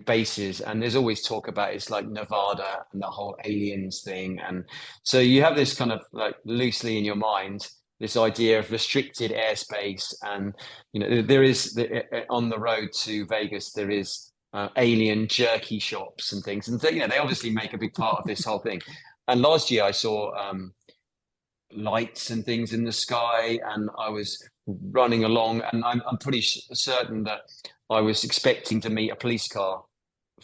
bases, and there's always talk about it's like Nevada and the whole aliens thing, and so you have this kind of like loosely in your mind this idea of restricted airspace, and there is on the road to Vegas there is alien jerky shops and things, and they obviously make a big part of this whole thing. And last year I saw lights and things in the sky, and I was running along, and I'm pretty certain that I was expecting to meet a police car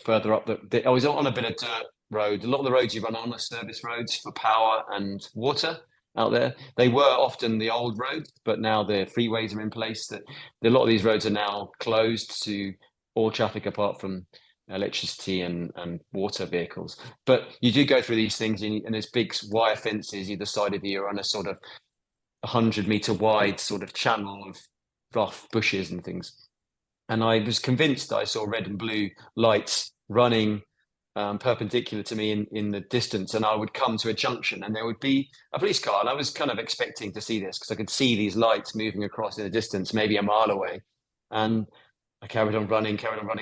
further up. I was on a bit of dirt road. A lot of the roads you run on are service roads for power and water out there. They were often the old roads, but now the freeways are in place. That a lot of these roads are now closed to all traffic apart from electricity and water vehicles. But you do go through these things, and there's big wire fences either side of you on a sort of 100-meter wide sort of channel of rough bushes and things. And I was convinced that I saw red and blue lights running perpendicular to me in the distance, and I would come to a junction and there would be a police car, and I was kind of expecting to see this because I could see these lights moving across in the distance, maybe a mile away. And I carried on running,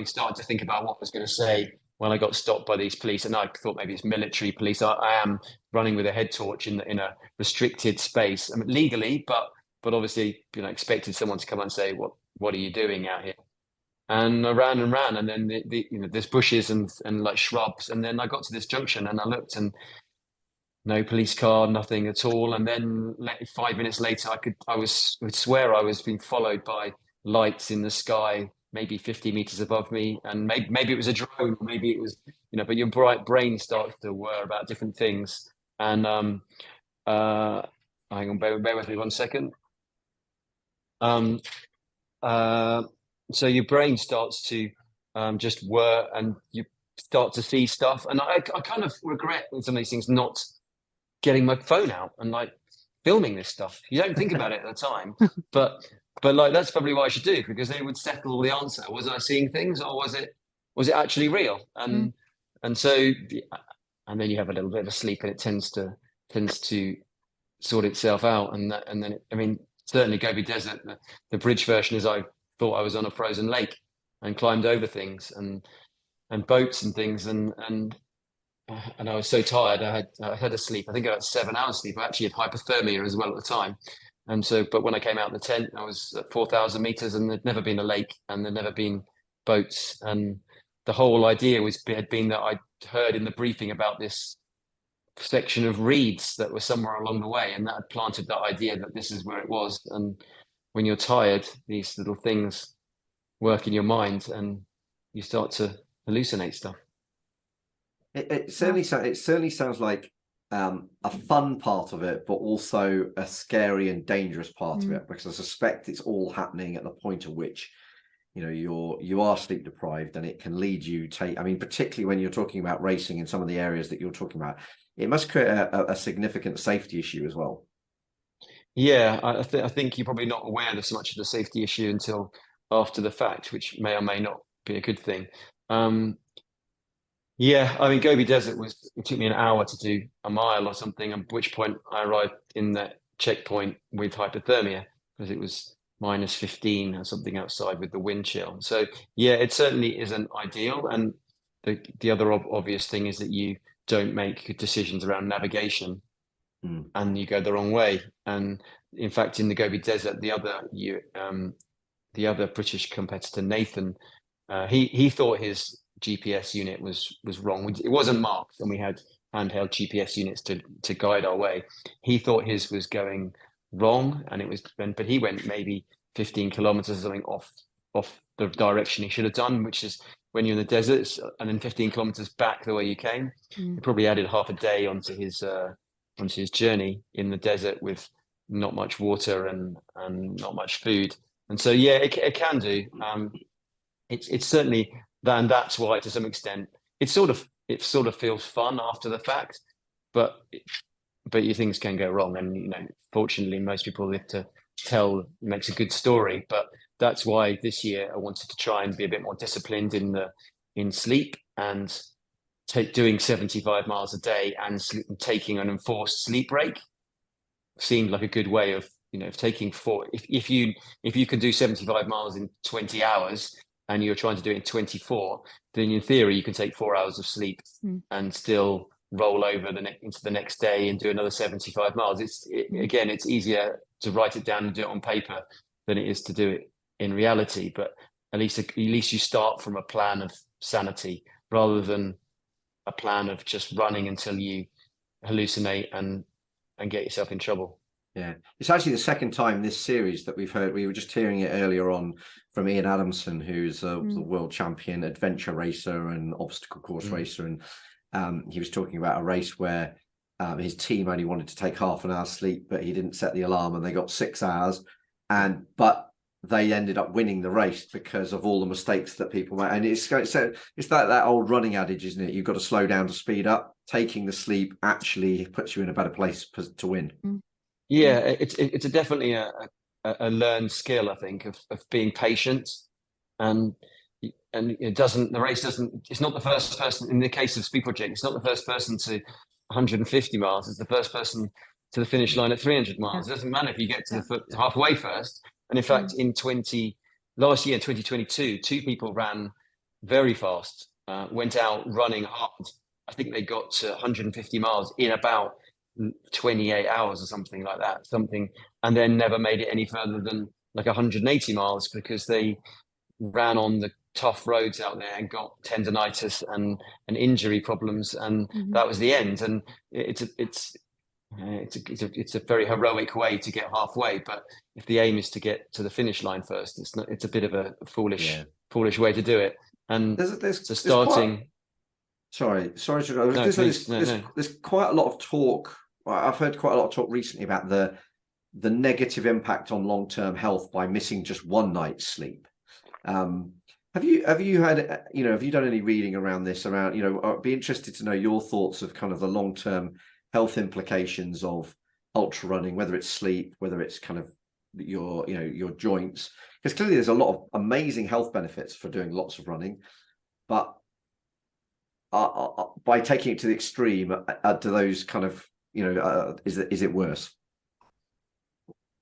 started to think about what I was going to say when I got stopped by these police, and I thought maybe it's military police. I am running with a head torch in a restricted space, I mean, legally, but obviously, expected someone to come and say, what are you doing out here? And I ran, and then there's bushes and like shrubs, and then I got to this junction, and I looked, and no police car, nothing at all. And then 5 minutes later, would swear I was being followed by lights in the sky, maybe 50 meters above me. And maybe it was a drone, maybe it was, but your bright brain starts to whir about different things. And uh, hang on, bear with me 1 second. Uh, so your brain starts to just whir, and you start to see stuff. And I kind of regret in some of these things not getting my phone out and like filming this stuff. You don't think about it at the time, but like that's probably what I should do, because it would settle the answer. Was I seeing things, or was it actually real? And so and then you have a little bit of a sleep, and it tends to sort itself out. And then I mean, certainly Gobi Desert, the bridge version is I thought I was on a frozen lake and climbed over things and boats and things, and I was so tired. I had a sleep. I think I had 7 hours sleep. I actually had hypothermia as well at the time. And so, but when I came out of the tent, I was at 4,000 meters, and there'd never been a lake, and there'd never been boats. And the whole idea had been that I'd heard in the briefing about this section of reeds that were somewhere along the way, and that had planted that idea that this is where it was. And when you're tired, these little things work in your mind, and you start to hallucinate stuff. It certainly sounds like a fun part of it, but also a scary and dangerous part of it, because I suspect it's all happening at the point at which you are sleep deprived, and it can lead you to, I mean, particularly when you're talking about racing in some of the areas that you're talking about, it must create a significant safety issue as well. Yeah, I think you're probably not aware of so much of the safety issue until after the fact, which may or may not be a good thing. Yeah, I mean, Gobi Desert it took me an hour to do a mile or something, at which point I arrived in that checkpoint with hypothermia, because it was -15 or something outside with the wind chill. So yeah, it certainly isn't ideal. And the other obvious thing is that you don't make good decisions around navigation, and you go the wrong way. And in fact, in the Gobi Desert, the other British competitor, Nathan, he thought his GPS unit was wrong. It wasn't marked, and we had handheld GPS units to guide our way. He thought his was going wrong, and but he went maybe 15 kilometers or something off the direction he should have done, which is when you're in the desert, and then 15 kilometers back the way you came. He probably added half a day onto his journey in the desert with not much water and not much food. And so yeah, it can do. It's certainly that, and that's why to some extent it sort of feels fun after the fact, but your things can go wrong, and fortunately most people live to tell makes a good story. But that's why this year I wanted to try and be a bit more disciplined in sleep, and doing 75 miles a day and taking an enforced sleep break seemed like a good way of taking if you can do 75 miles in 20 hours and you're trying to do it in 24, then in theory you can take 4 hours of sleep and still roll over into the next day and do another 75 miles. Again, it's easier to write it down and do it on paper than it is to do it in reality, but at least you start from a plan of sanity rather than a plan of just running until you hallucinate and get yourself in trouble. Yeah, it's actually the second time this series that we've heard. We were just hearing it earlier on from Ian Adamson, who's the world champion adventure racer and obstacle course racer, and he was talking about a race where his team only wanted to take half an hour's sleep, but he didn't set the alarm, and they got 6 hours, but they ended up winning the race because of all the mistakes that people made. And it's that old running adage, isn't it? You've got to slow down to speed up. Taking the sleep actually puts you in a better place to win. Yeah, it's definitely a learned skill, I think, of being patient, and the race doesn't. It's not the first person in the case of Speed Project. It's not the first person to 150 miles. It's the first person to the finish line at 300 miles. It doesn't matter if you get to the halfway first. And in fact, last year in 2022, 2 people ran very fast, went out running hard. I think they got to 150 miles in about 28 hours or something like that, and then never made it any further than like 180 miles because they ran on tough roads out there and got tendonitis and injury problems, and that was the end. And it's a very heroic way to get halfway, but if the aim is to get to the finish line first, it's a bit of a foolish way to do it. And so starting. Sorry to go. No, please, there's quite a lot of talk. I've heard quite a lot of talk recently about the negative impact on long-term health by missing just one night's sleep. Have you had, have you done any reading around this? I'd be interested to know your thoughts of kind of the long-term health implications of ultra running, whether it's sleep, whether it's kind of your joints, because clearly there's a lot of amazing health benefits for doing lots of running, but by taking it to the extreme, do those kind of, is it worse?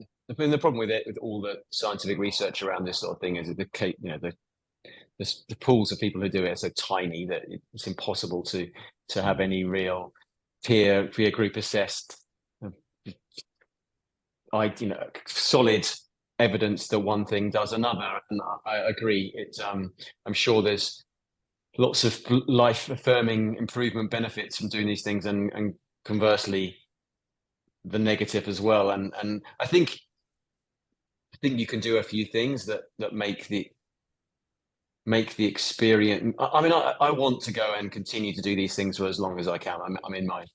I mean, the problem with it, with all the scientific research around this sort of thing, is that the pools of people who do it are so tiny that it's impossible to have any real peer group assessed, solid evidence that one thing does another. And I agree. I'm sure there's lots of life affirming improvement benefits from doing these things, and conversely, the negative as well. And I think you can do a few things that make the experience. I mean, I want to go and continue to do these things for as long as I can. I'm in my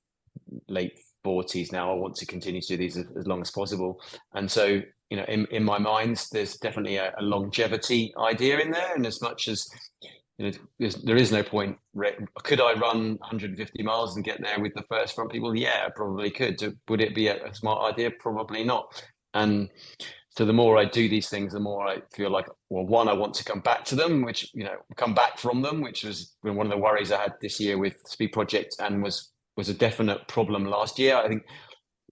late 40s now. I want to continue to do these as long as possible. And so, in my mind, there's definitely a longevity idea in there. And as much as, there is no point. Could I run 150 miles and get there with the first front people? Yeah, I probably could. Would it be a smart idea? Probably not. And so the more I do these things, the more I feel like, well, one, I want to come back to them, which, come back from them, which was one of the worries I had this year with Speed Project, and was a definite problem last year. I think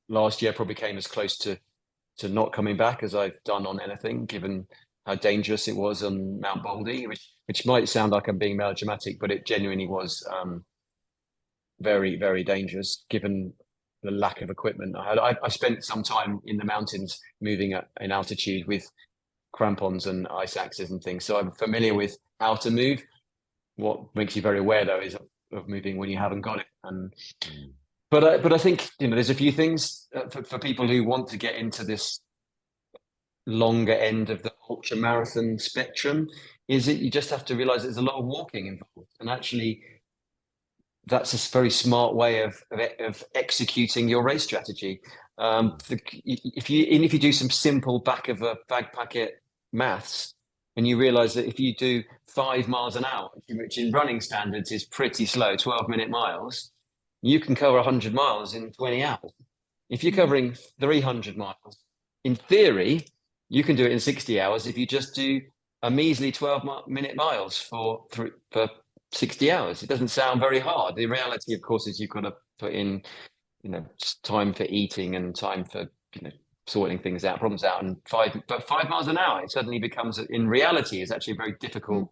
last year probably came as close to not coming back as I've done on anything, given how dangerous it was on Mount Baldy, which might sound like I'm being melodramatic, but it genuinely was very, very dangerous given the lack of equipment I had. I spent some time in the mountains moving in altitude with crampons and ice axes and things, so I'm familiar with how to move. What makes you very aware, though, is of moving when you haven't got it. But I think there's a few things for people who want to get into this longer end of the ultra marathon spectrum. Is it you just have to realize there's a lot of walking involved, and actually that's a very smart way of executing your race strategy. If you do some simple back of a bag packet maths, and you realize that if you do 5 miles an hour, which in running standards is pretty slow, 12-minute miles, you can cover 100 miles in 20 hours. If you're covering 300 miles, in theory, you can do it in 60 hours if you just do a measly 12-minute miles for 60 hours. It doesn't sound very hard. The reality, of course, is you've got to put in, time for eating and time for, sorting things out, problems out. And 5 miles an hour, it suddenly becomes, in reality, is actually very difficult.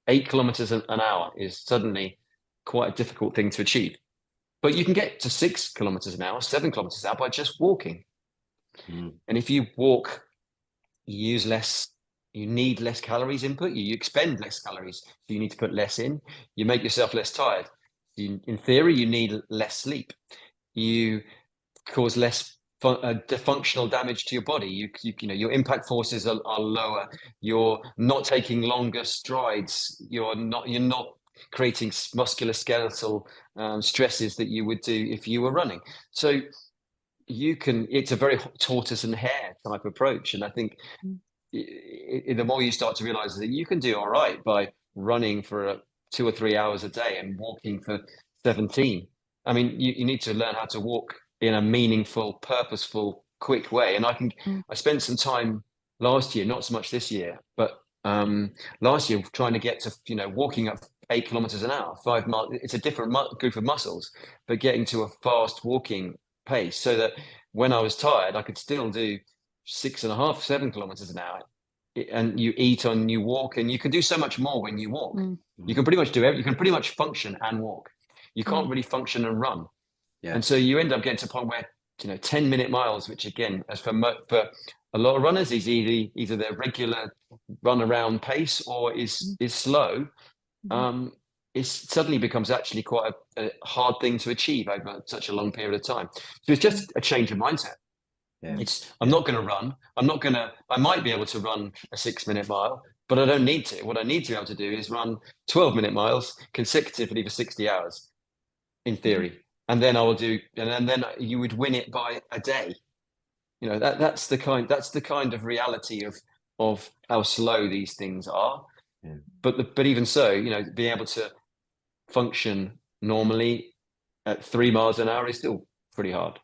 8 kilometers an hour is suddenly quite a difficult thing to achieve. But you can get to 6 kilometers an hour, 7 kilometers an hour by just walking. And if you walk, you use less. You need less calories input. You expend less calories. So you need to put less in. You make yourself less tired. In theory, you need less sleep. You cause less functional damage to your body. Your impact forces are lower. You're not taking longer strides. You're not creating musculoskeletal stresses that you would do if you were running. So it's a very tortoise and hare type approach. And I think the more you start to realize that you can do all right by running for 2 or 3 hours a day and walking for 17. I mean, you need to learn how to walk in a meaningful, purposeful, quick way. And I spent some time last year, not so much this year, but last year trying to get to, walking up 8 kilometers an hour, 5 miles. It's a different group of muscles, but getting to a fast walking pace so that when I was tired, I could still do 6.5, 7 kilometers an hour. And you eat and you walk, and you can do so much more when you walk. You can pretty much do everything. You can pretty much function and walk. You can't really function and run. Yeah. And so you end up getting to a point where 10-minute miles, which again, as for a lot of runners is either their regular run around pace or is slow. It suddenly becomes actually quite a hard thing to achieve over such a long period of time. So it's just a change of mindset. Yeah. I'm not going to run. I might be able to run a 6-minute mile, but I don't need to. What I need to be able to do is run 12-minute miles consecutively for 60 hours in theory. And then and then you would win it by a day. You know, that's the kind of reality of how slow these things are. Yeah. But even so, you know, being able to function normally at 3 miles an hour is still pretty hard.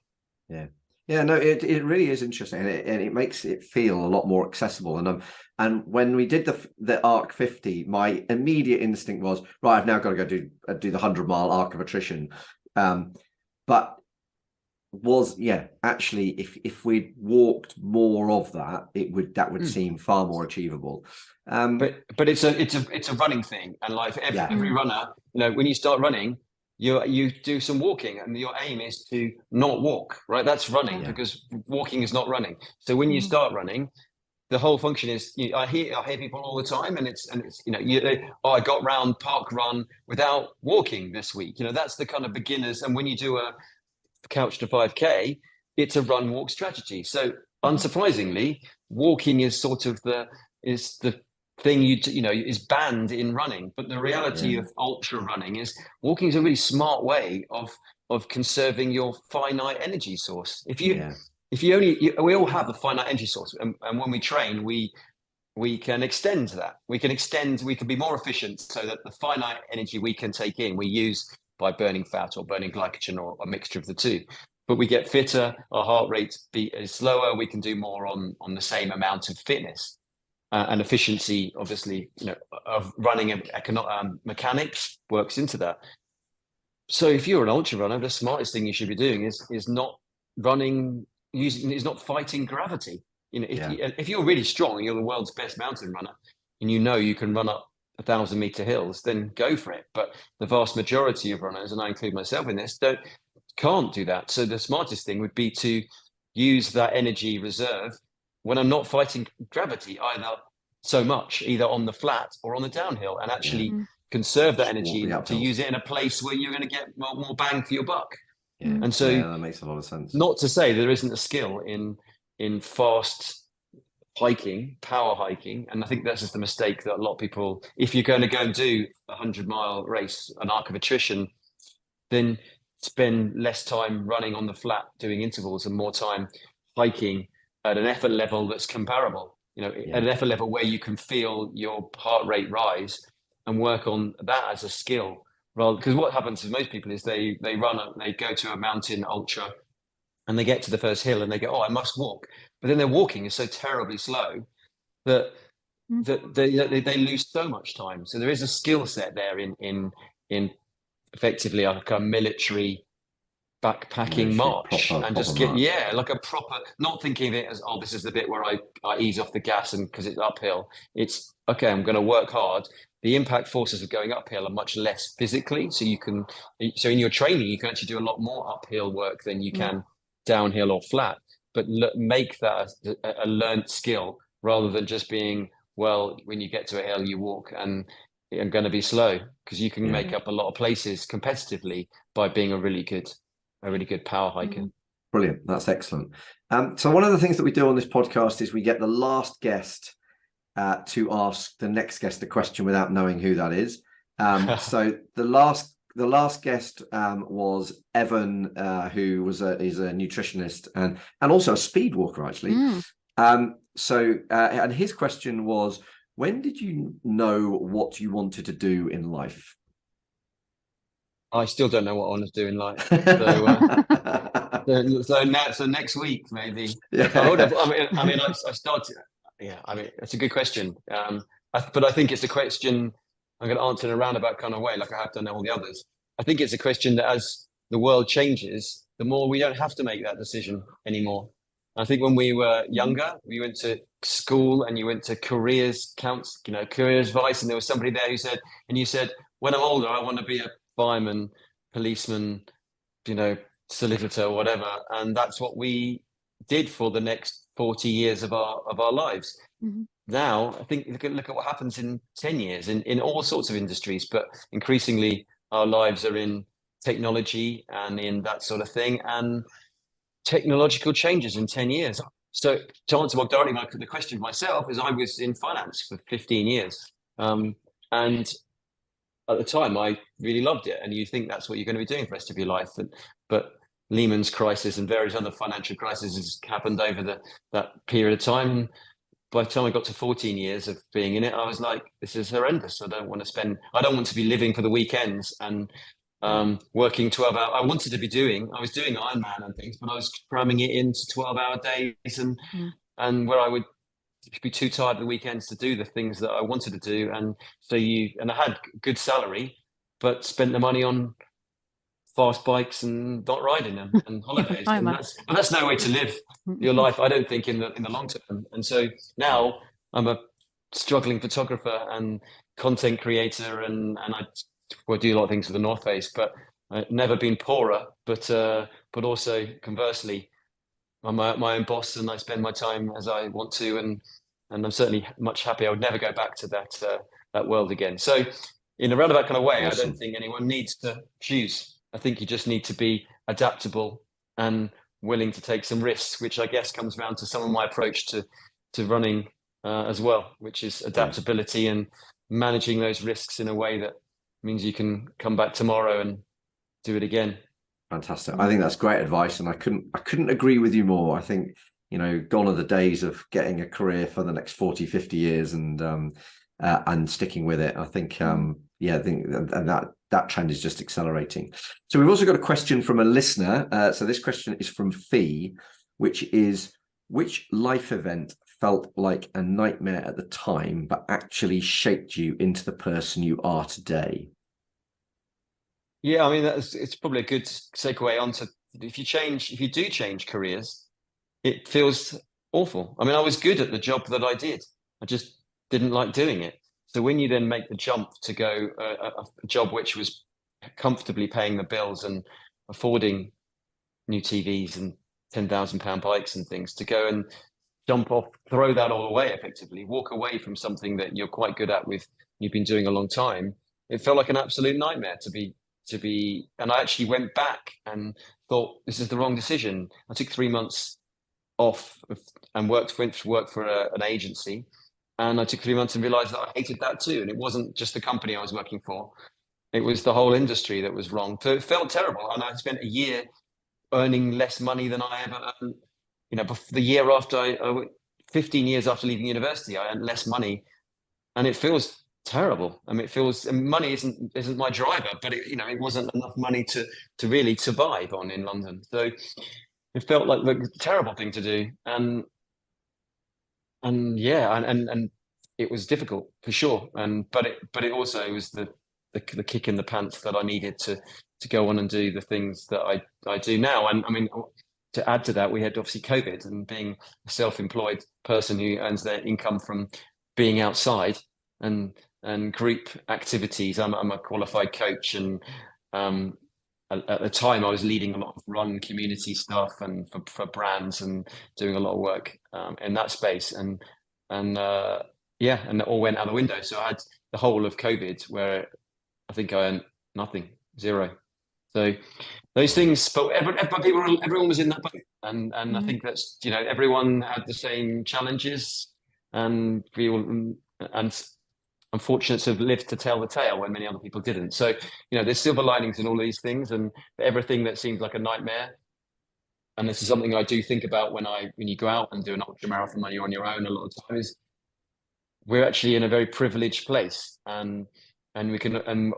Yeah. Yeah, no, it really is interesting, and it makes it feel a lot more accessible. And when we did the Arc 50, my immediate instinct was, right, I've now got to go do the 100-mile Arc of Attrition. But actually, if we walked more of that, that would seem far more achievable. But it's a running thing, and like every runner, you know, when you start running, you do some walking, and your aim is to not walk, right? That's running, because walking is not running. So when you start running, the whole function is, I hear people all the time, and it's you know, I got round park run without walking this week. You know, that's the kind of beginners. And when you do a couch to 5K, it's a run walk strategy. So unsurprisingly, walking is sort of the thing is banned in running. But the reality of ultra running is walking is a really smart way of conserving your finite energy source. We all have a finite energy source, and when we train, we can extend that. We can be more efficient, so that the finite energy we can take in, we use by burning fat or burning glycogen or a mixture of the two. But we get fitter, our heart rate beat is slower, we can do more on the same amount of fitness. And efficiency, obviously, you know, of running and mechanics works into that. So if you're an ultra runner, the smartest thing you should be doing is not running, is not fighting gravity. You know, if you're really strong and you're the world's best mountain runner, and you know you can run up 1,000-meter hills, then go for it. But the vast majority of runners, and I include myself in this, can't do that. So the smartest thing would be to use that energy reserve when I'm not fighting gravity either on the flat or on the downhill, and actually conserve that energy to use it in a place where you're going to get more bang for your buck. Yeah. And so that makes a lot of sense. Not to say there isn't a skill in fast hiking, power hiking, and I think that's just the mistake that a lot of people. If you're going to go and do a 100-mile race, an Arc of Attrition, then spend less time running on the flat doing intervals and more time hiking at an effort level that's comparable. You know, at an effort level where you can feel your heart rate rise and work on that as a skill. Rather, because what happens with most people is they go to a mountain ultra, and they get to the first hill and they go, oh, I must walk. But then their walking is so terribly slow that they lose so much time. So there is a skill set there in effectively like a military backpacking march, and just get like a proper, not thinking of it as, oh, this is the bit where I ease off the gas and because it's uphill. It's okay, I'm going to work hard. The impact forces of going uphill are much less physically, so in your training you can actually do a lot more uphill work than you can downhill or flat, but make that a learned skill rather than just being, well, when you get to a hill you walk and I'm going to be slow, because you can make up a lot of places competitively by being a really good power hiker. Brilliant. That's excellent. So one of the things that we do on this podcast is we get the last guest to ask the next guest a question without knowing who that is. So the last guest was Evan, who is a nutritionist and also a speed walker, actually. And his question was, when did you know what you wanted to do in life? I still don't know what I want to do in life. So next week, maybe. I started. Yeah, I mean, it's a good question. But I think it's a question I'm going to answer in a roundabout kind of way, like I have done all the others. I think it's a question that as the world changes, the more we don't have to make that decision anymore. I think when we were younger, we went to school and you went to careers advice, and there was somebody there you said, when I'm older, I want to be a fireman, policeman, solicitor, whatever. And that's what we did for the next 40 years of our lives. Mhm. Now, I think look at what happens in 10 years in all sorts of industries, but increasingly our lives are in technology and in that sort of thing, and technological changes in 10 years. So to answer more directly the question myself, is I was in finance for 15 years. And at the time, I really loved it. And you think that's what you're going to be doing for the rest of your life. But Lehman's crisis and various other financial crises happened over that period of time. By the time I got to 14 years of being in it, I was like, this is horrendous. I don't want to be living for the weekends and working 12 hours. I was doing Ironman and things, but I was cramming it into 12-hour days and where I would be too tired at the weekends to do the things that I wanted to do. And I had good salary, but spent the money on fast bikes and not riding them and holidays. And that's no way to live your life, I don't think, in the long term. And so now I'm a struggling photographer and content creator, and I do a lot of things for the North Face, but I've never been poorer. But also conversely, I'm my own boss, and I spend my time as I want to, and I'm certainly much happier. I would never go back to that world again. So in a roundabout kind of way, Awesome. I don't think anyone needs to choose. I think you just need to be adaptable and willing to take some risks, which I guess comes around to some of my approach to running as well, which is adaptability and managing those risks in a way that means you can come back tomorrow and do it again. Fantastic. I think that's great advice, and I couldn't agree with you more. I think, gone are the days of getting a career for the next 40, 50 years and sticking with it. I think, and that trend is just accelerating. So we've also got a question from a listener. So this question is from Fee, which is, which life event felt like a nightmare at the time, but actually shaped you into the person you are today? Yeah, I mean, it's probably a good segue onto if you do change careers, it feels awful. I mean, I was good at the job that I did. I just didn't like doing it. So when you then make the jump to go a job which was comfortably paying the bills and affording new TVs and £10,000 bikes and things, to go and jump off, throw that all away, effectively, walk away from something that you're quite good at you've been doing a long time. It felt like an absolute nightmare to be, and I actually went back and thought, this is the wrong decision. I took 3 months off and went to work for an agency. And I took 3 months and realized that I hated that too. And it wasn't just the company I was working for. It was the whole industry that was wrong. So it felt terrible. And I spent a year earning less money than I ever earned. The year after 15 years after leaving university, I earned less money. And it feels terrible. I mean, money isn't my driver, but it wasn't enough money to really survive on in London. So it felt like a terrible thing to do. And it was difficult for sure. But it also was the kick in the pants that I needed to go on and do the things that I do now. And I mean, to add to that, we had obviously COVID, and being a self-employed person who earns their income from being outside and group activities. I'm a qualified coach, and at the time I was leading a lot of run community stuff and for brands and doing a lot of work in that space. And it all went out the window. So I had the whole of COVID where I think I earned nothing, zero. So those things, but everyone was in that boat, and I think that's everyone had the same challenges, and I'm fortunate to have lived to tell the tale when many other people didn't. So there's silver linings in all these things, and everything that seems like a nightmare. And this is something I do think about when you go out and do an ultra marathon when you're on your own. A lot of times, we're actually in a very privileged place, and we can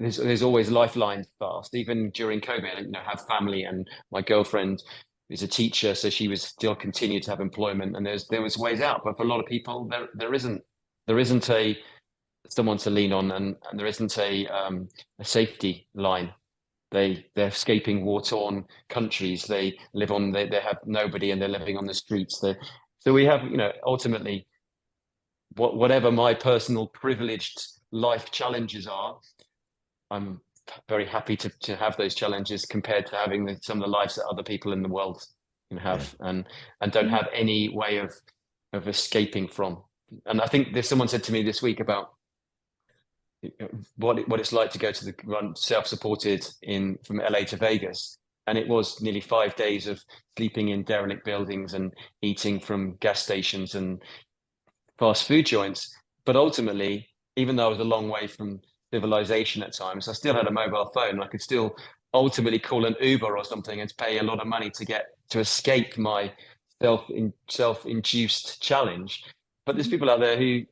there's always lifelines fast, even during COVID. Have family, and my girlfriend is a teacher, so she was still continued to have employment, and there was ways out. But for a lot of people, there isn't someone to lean on, and there isn't a safety line. They're escaping war-torn countries. They have nobody, and they're living on the streets. So we have, ultimately, whatever my personal privileged life challenges are, I'm very happy to have those challenges compared to having some of the lives that other people in the world have, and don't have any way of escaping from. And I think there's someone said to me this week about what it's like to go to the run self-supported in from LA to Vegas. And it was nearly 5 days of sleeping in derelict buildings and eating from gas stations and fast food joints. But ultimately, even though I was a long way from civilization at times, I still had a mobile phone. I could still ultimately call an Uber or something and pay a lot of money to escape my self-induced challenge. But there's people out there who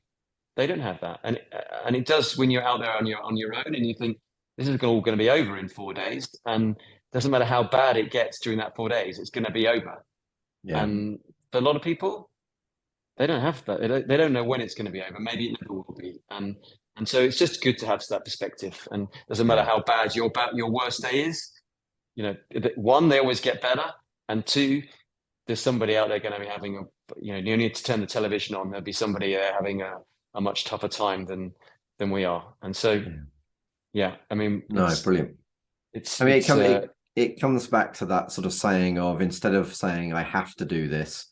they don't have that, and it does when you're out there on your own and you think this is all going to be over in 4 days, and it doesn't matter how bad it gets during that 4 days, it's going to be over. Yeah. And for a lot of people, they don't have that. They don't know when it's going to be over. Maybe it never will be. And so it's just good to have that perspective. And doesn't matter how bad your worst day is. You know, one, they always get better, and two, there's somebody out there going to be having you need to turn the television on. There'll be somebody there having a much tougher time than we are. And so, I mean, no, brilliant. It comes back to that sort of saying of, instead of saying I have to do this,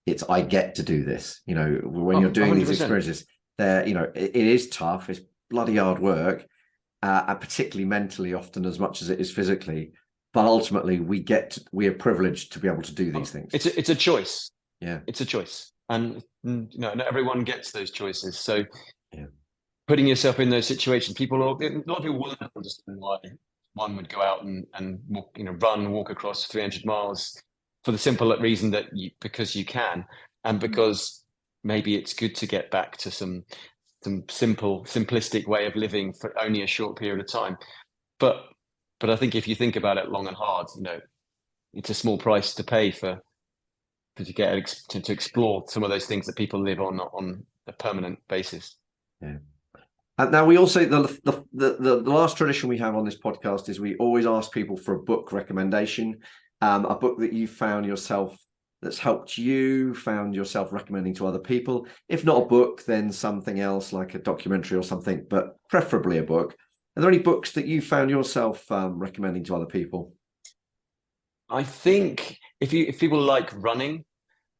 it's I get to do this. You know, when you're doing 100%. these experiences, it is tough. It's bloody hard work, and particularly mentally, often as much as it is physically. But ultimately, we are privileged to be able to do these things. It's a choice. Yeah, it's a choice, and not everyone gets those choices. So, putting yourself in those situations, a lot of people will understand why one would go out and walk across 300 miles for the simple reason that because you can, and because maybe it's good to get back to some simplistic way of living for only a short period of time. But I think if you think about it long and hard, it's a small price to pay to explore some of those things that people live on a permanent basis. Yeah. And now we also the last tradition we have on this podcast is we always ask people for a book recommendation, a book that you found yourself that's helped you, found yourself recommending to other people. If not a book, then something else like a documentary or something, but preferably a book. Are there any books that you found yourself recommending to other people? I think if people like running,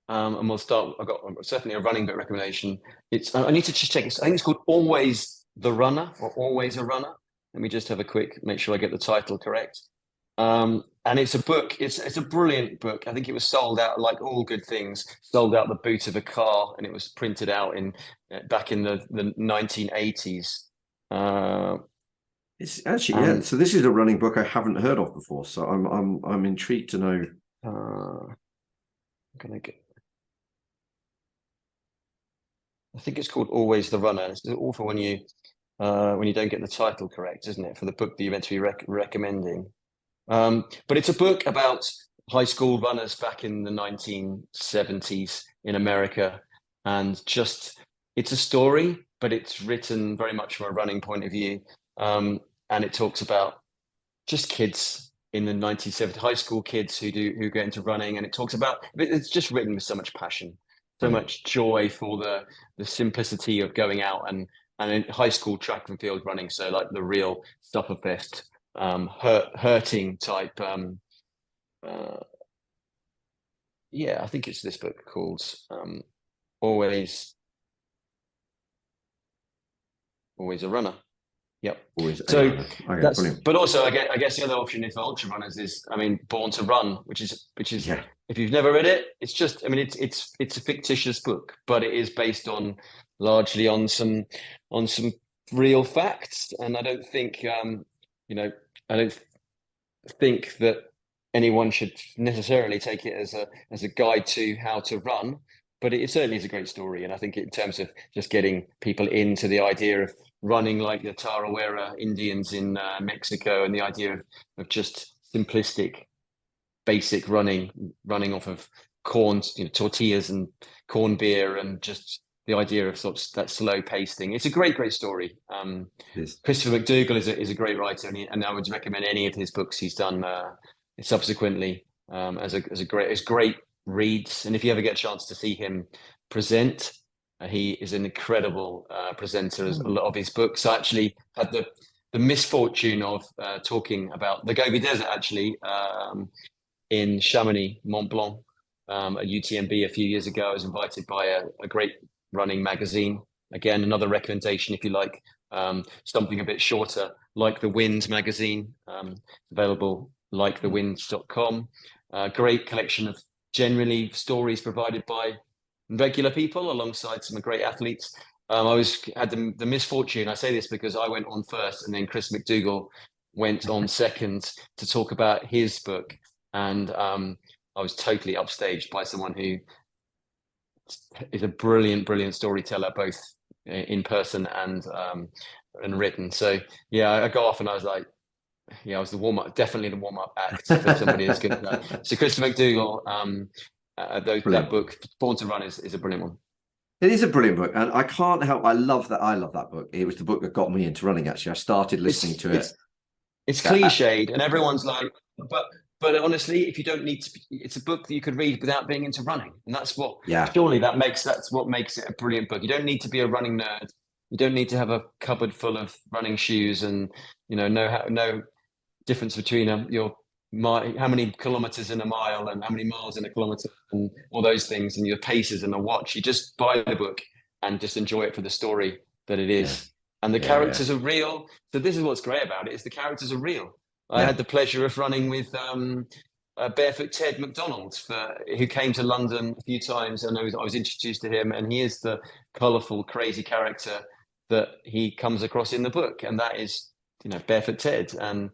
and we'll start. I've got certainly a running book recommendation. I need to just check. I think it's called Always the Runner or Always a Runner. Let me just have a quick make sure I get the title correct. And it's a book. It's a brilliant book. I think it was sold out, like all good things, sold out the boot of a car, and it was printed out back in the 1980s. It's actually So this is a running book I haven't heard of before. So I'm intrigued to know. I think it's called Always the Runner. It's awful when you don't get the title correct, isn't it, for the book that you're meant to be recommending? But it's a book about high school runners back in the 1970s in America, and it's a story, but it's written very much from a running point of view, and it talks about just kids in the 1970s, high school kids who get into running, and it's just written with so much passion, so much joy for the simplicity of going out and in high school track and field running. So like the real Stufferfest, hurting type. I think it's this book called Always a Runner. Yep. So that's brilliant. But also, I guess the other option is for ultra runners is, Born to Run, which is if you've never read it, it's just, it's a fictitious book, but it is based largely on some real facts. And I don't think, I don't think that anyone should necessarily take it as a guide to how to run, but it certainly is a great story. And I think in terms of just getting people into the idea of running like the Tarawera Indians in Mexico, and the idea of just simplistic, basic running off of corn, tortillas and corn beer, and just the idea of sort of that slow pace thing. It's a great story. Christopher McDougall is a great writer, and I would recommend any of his books he's done subsequently as great reads. And if you ever get a chance to see him present, he is an incredible presenter. As a lot of his books. I actually had the misfortune of talking about the Gobi Desert, actually, in Chamonix, Mont Blanc, at UTMB a few years ago. I was invited by a great running magazine. Again, another recommendation if you like something a bit shorter, like the Wind magazine, available likethewinds.com. Great collection of generally stories provided by regular people alongside some great athletes. I had the misfortune. I say this because I went on first, and then Chris McDougall went on second to talk about his book, and I was totally upstaged by someone who is a brilliant storyteller, both in person and written. So yeah, I got off and I was like, yeah, I was definitely the warm up act for somebody as good as that. So Chris McDougall, that book, Born to Run, is a brilliant one. It is a brilliant book, and I can't help. I love that. I love that book. It was the book that got me into running. Actually, I started listening to it. It's cliched, and everyone's like, but honestly, if you don't need to, it's a book that you could read without being into running, and that's what. Yeah. Surely that's what makes it a brilliant book. You don't need to be a running nerd. You don't need to have a cupboard full of running shoes, and know difference between how many kilometers in a mile and how many miles in a kilometer and all those things, and your paces and a watch. You just buy the book and just enjoy it for the story that it is. Yeah. And the characters are real. So this is what's great about it, is the characters are real. I had the pleasure of running with Barefoot Ted McDonald, who came to London a few times, and I was introduced to him, and he is the colourful, crazy character that he comes across in the book, and that is, Barefoot Ted. And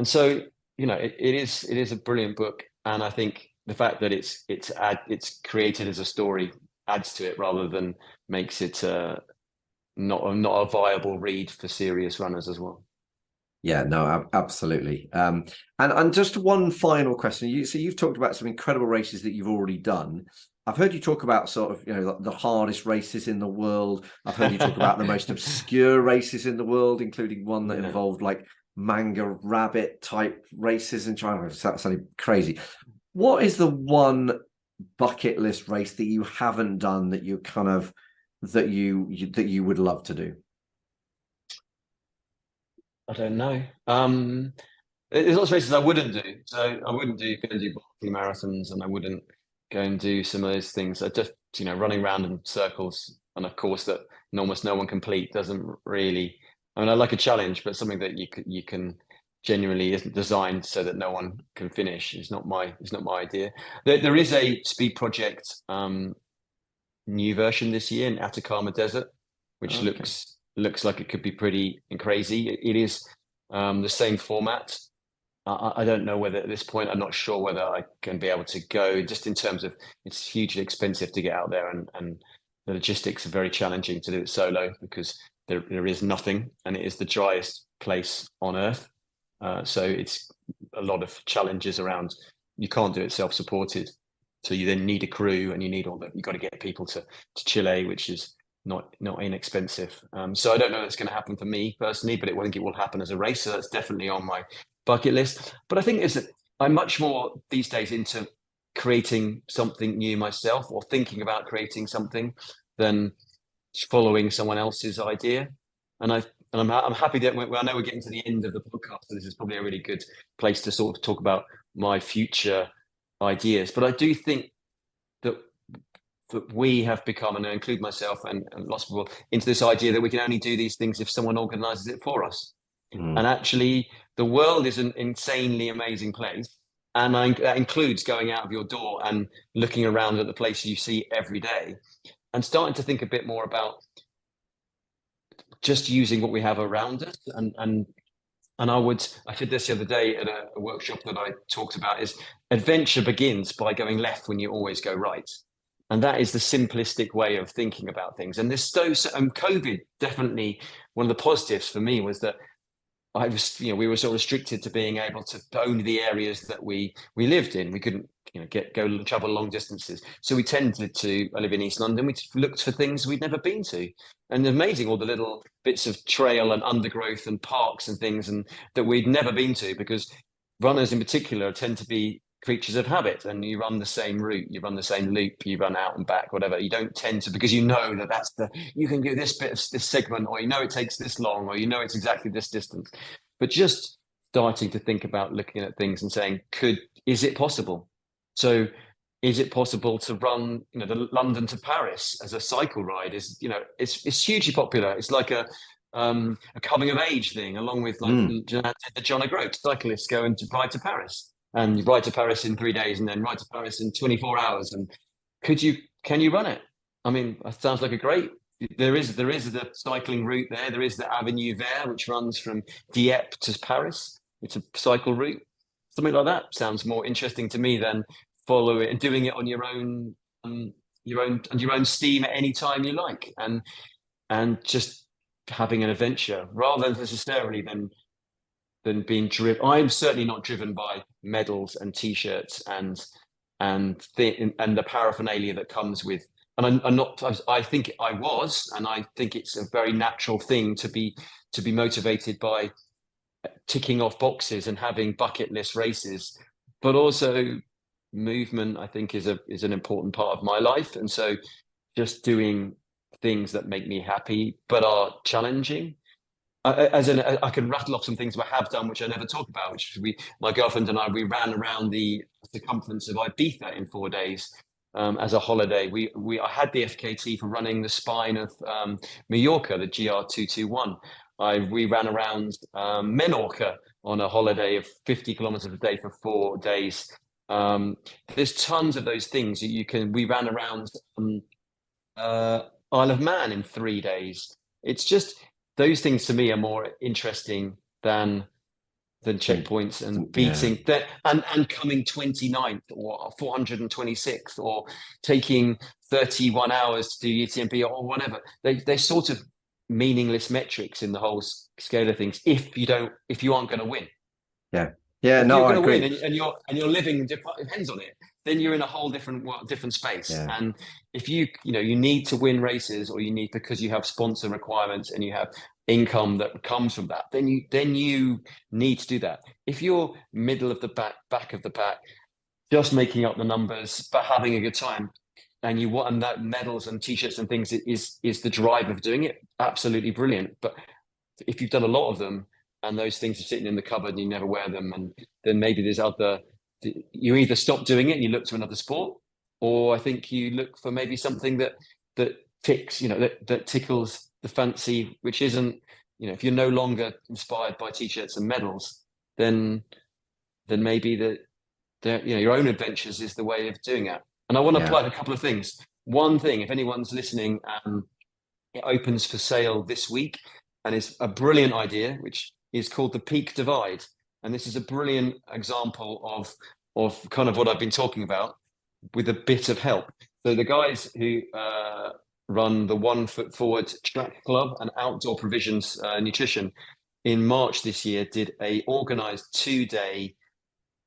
so, it is a brilliant book, and I think the fact that it's created as a story adds to it rather than makes it not a viable read for serious runners as well. Yeah, no, absolutely. And just one final question. You've talked about some incredible races that you've already done. I've heard you talk about sort of, the hardest races in the world. I've heard you talk about the most obscure races in the world, including one that involved like manga rabbit type races in China. That's something crazy. What is the one bucket list race that you haven't done that you kind of that you would love to do? I don't know. There's lots of races I wouldn't do. So I wouldn't go and do Barkley marathons, and I wouldn't go and do some of those things. I just, running around in circles on a course that almost no one complete doesn't really. I mean, I like a challenge, but something that you can genuinely isn't designed so that no one can finish. It's not my idea. There is a speed project new version this year in Atacama Desert, which looks like it could be pretty and crazy. It is the same format. I don't know whether at this point, I'm not sure whether I can be able to go, just in terms of it's hugely expensive to get out there, and the logistics are very challenging to do it solo because there is nothing, and it is the driest place on earth. So it's a lot of challenges around. You can't do it self-supported. So you then need a crew, and you've got to get people to Chile, which is not inexpensive. So I don't know if it's going to happen for me personally, but I think it will happen as a race. So that's definitely on my bucket list. But I think I'm much more these days into creating something new myself, or thinking about creating something, than following someone else's idea. And I'm happy that I know we're getting to the end of the podcast, so this is probably a really good place to sort of talk about my future ideas. But I do think that we have become, and I include myself and lots of people, into this idea that we can only do these things if someone organizes it for us. And actually, the world is an insanely amazing place. And that includes going out of your door and looking around at the places you see every day, and starting to think a bit more about just using what we have around us. And I said this the other day at a workshop that I talked about, is adventure begins by going left when you always go right. And that is the simplistic way of thinking about things. And COVID, definitely one of the positives for me was that we were so restricted to being able to own the areas that we lived in. We couldn't, go travel long distances. So we tended to, I live in East London, we looked for things we'd never been to. And amazing, all the little bits of trail and undergrowth and parks and things that we'd never been to, because runners in particular tend to be creatures of habit, and you run the same route, you run the same loop, you run out and back, whatever. You don't tend to, because you can do this bit of this segment, or it takes this long, or it's exactly this distance. But just starting to think about looking at things and saying, is it possible? So is it possible to run, the London to Paris as a cycle ride? It's hugely popular. It's like a coming of age thing, along with like the John O'Groats. Cyclists go and ride to Paris, and you ride to Paris in 3 days, and then ride to Paris in 24 hours. And can you run it? I mean, that sounds like a great. There is the cycling route there. There is the Avenue Vert, which runs from Dieppe to Paris. It's a cycle route. Something like that sounds more interesting to me than follow it and doing it on your own steam at any time you like, and just having an adventure rather than necessarily than being driven. I'm certainly not driven by medals and t-shirts and the paraphernalia that comes with. And I'm not. I think I was, and I think it's a very natural thing to be motivated by ticking off boxes and having bucket list races, but also movement. I think is an important part of my life, and so just doing things that make me happy but are challenging. I can rattle off some things I have done which I never talk about. Which my girlfriend and we ran around the circumference of Ibiza in 4 days. As a holiday, I had the FKT for running the spine of Mallorca, the GR221. We ran around Menorca on a holiday of 50 kilometers a day for 4 days. There's tons of those things you can. We ran around Isle of Man in 3 days. It's just those things to me are more interesting than checkpoints and beating that and coming 29th or 426th or taking 31 hours to do UTMB or whatever. They're sort of meaningless metrics in the whole scale of things if you aren't going to win. Yeah. If No, you're I going to agree. win and you're living depends on it, then you're in a whole different space. Yeah. And if you need to win races, or you need because you have sponsor requirements and you have income that comes from that, then you need to do that. If you're middle of the back of the pack, just making up the numbers but having a good time, and you want that medals and t-shirts and things is the drive of doing it, absolutely brilliant. But if you've done a lot of them and those things are sitting in the cupboard and you never wear them, and then maybe you either stop doing it and you look to another sport, or I think you look for maybe something that ticks, that tickles the fancy, which isn't, if you're no longer inspired by t-shirts and medals, then maybe your own adventures is the way of doing it. And I want to plug a couple of things. One thing, if anyone's listening, it opens for sale this week, and it's a brilliant idea, which is called the Peak Divide. And this is a brilliant example of kind of what I've been talking about with a bit of help. So the guys who run the 1 Foot Forward Track Club and Outdoor Provisions Nutrition in March this year did a organized 2-day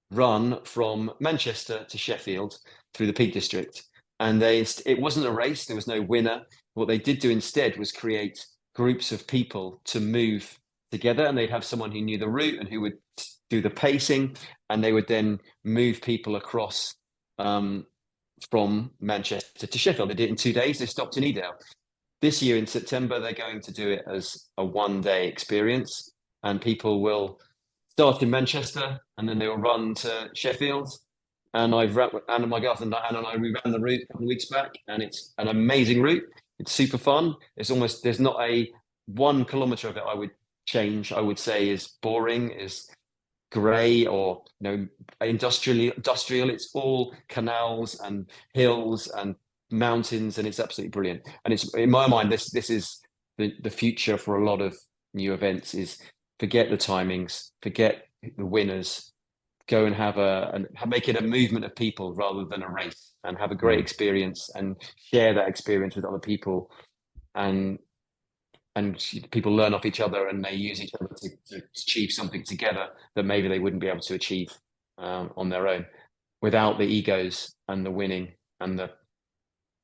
run from Manchester to Sheffield through the Peak District. And it wasn't a race, there was no winner. What they did do instead was create groups of people to move together, and they'd have someone who knew the route and who would do the pacing, and they would then move people across from Manchester to Sheffield. They did it in 2 days. They stopped in Edale. This year in September, they're going to do it as a 1-day experience, and people will start in Manchester and then they will run to Sheffield. And my girlfriend Anna and I, we ran the route a couple of weeks back, and it's an amazing route. It's super fun. There's not a 1 kilometer of it I would change. I would say is boring, is grey, or industrial. It's all canals and hills and mountains, and it's absolutely brilliant. And it's, in my mind, this is the future for a lot of new events. Is forget the timings, forget the winners, go and make it a movement of people rather than a race, and have a great experience and share that experience with other people, and people learn off each other, and they use each other to achieve something together that maybe they wouldn't be able to achieve on their own, without the egos and the winning and the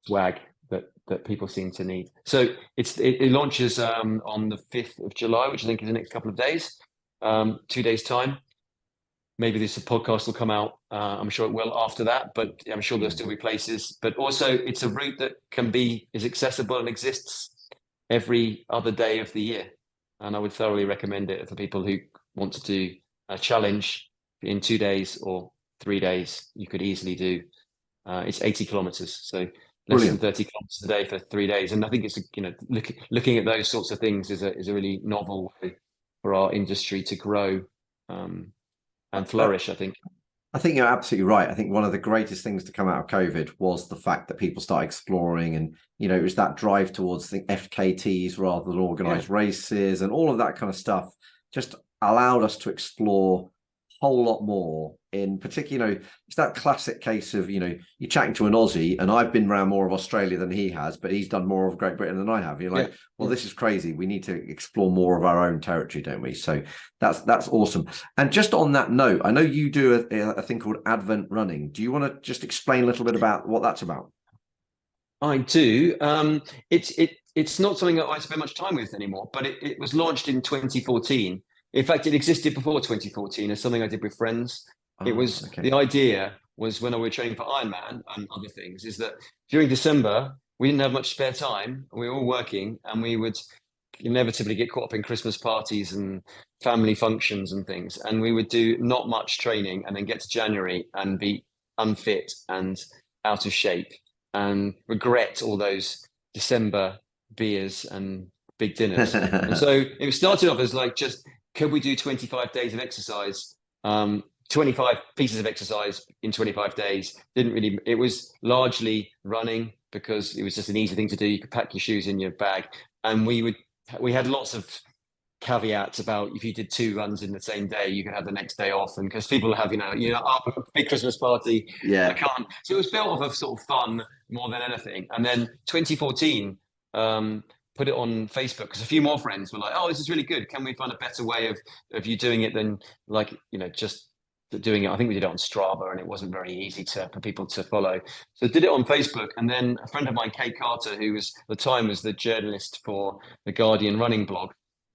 swag that people seem to need. So it launches on the 5th of July, which I think is the next couple of days, 2 days time. Maybe this podcast will come out. I'm sure it will after that, but I'm sure there'll still be places. But also, it's a route that is accessible and exists every other day of the year. And I would thoroughly recommend it for people who want to do a challenge in 2 days or 3 days. You could easily do It's 80 kilometers, so less than Brilliant. 30 kilometers a day for 3 days. And I think it's, looking at those sorts of things is a really novel way for our industry to grow and Uh, flourish, I think. I think you're absolutely right. I think one of the greatest things to come out of COVID was the fact that people started exploring, and it was that drive towards the FKTs rather than Yeah. organized races, and all of that kind of stuff just allowed us to explore a whole lot more. In particular, it's that classic case of, you're chatting to an Aussie, and I've been around more of Australia than he has, but he's done more of Great Britain than I have. You're Yeah. like, well, this is crazy. We need to explore more of our own territory, don't we? So that's awesome. And just on that note, I know you do a thing called Advent running. Do you want to just explain a little bit about what that's about? I do. It's not something that I spend much time with anymore, but it was launched in 2014. In fact, it existed before 2014 as something I did with friends. It Ah, was okay. the idea was when I was training for Ironman and other things, is that during December we didn't have much spare time. We were all working, and we would inevitably get caught up in Christmas parties and family functions and things, and we would do not much training, and then get to January and be unfit and out of shape and regret all those December beers and big dinners. And so it started off as like, just could we do 25 days of exercise? 25 pieces of exercise in 25 days. Didn't really, it was largely running because it was just an easy thing to do. You could pack your shoes in your bag. And we had lots of caveats about if you did 2 runs in the same day, you could have the next day off. And because people have, oh, big Christmas party, I Yeah. can't. So it was built off of sort of fun more than anything. And then 2014, put it on Facebook because a few more friends were like, "Oh, this is really good. Can we find a better way of you doing it than like just doing it?" I think we did it on Strava, and it wasn't very easy for people to follow. So did it on Facebook, and then a friend of mine, Kate Carter, who was at the time was the journalist for the Guardian running blog,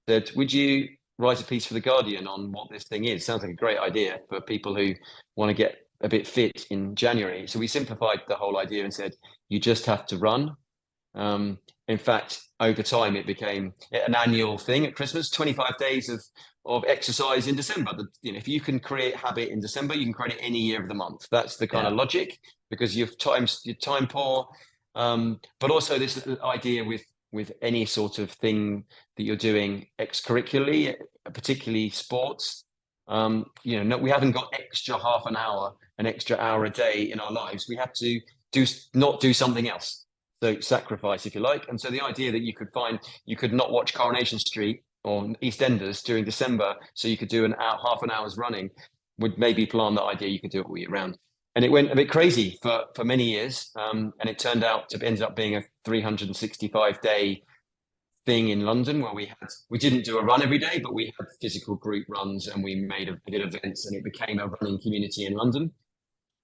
said, "Would you write a piece for the Guardian on what this thing is? Sounds like a great idea for people who want to get a bit fit in January." So we simplified the whole idea and said, "You just have to run." In fact, over time, it became an annual thing at Christmas, 25 days of exercise in December. If you can create habit in December, you can create it any year of the month. That's the kind of Yeah. logic, because you're time poor. But also this idea with any sort of thing that you're doing extracurricularly, particularly sports. No, we haven't got extra half an extra hour a day in our lives. We have to not do something else. So sacrifice, if you like. And so the idea that you could not watch Coronation Street or EastEnders during December, so you could do half an hour's running, would maybe plan that idea. You could do it all year round. And it went a bit crazy for many years. And it ended up being a 365-day thing in London, where we didn't do a run every day, but we had physical group runs, and we did events, and it became a running community in London,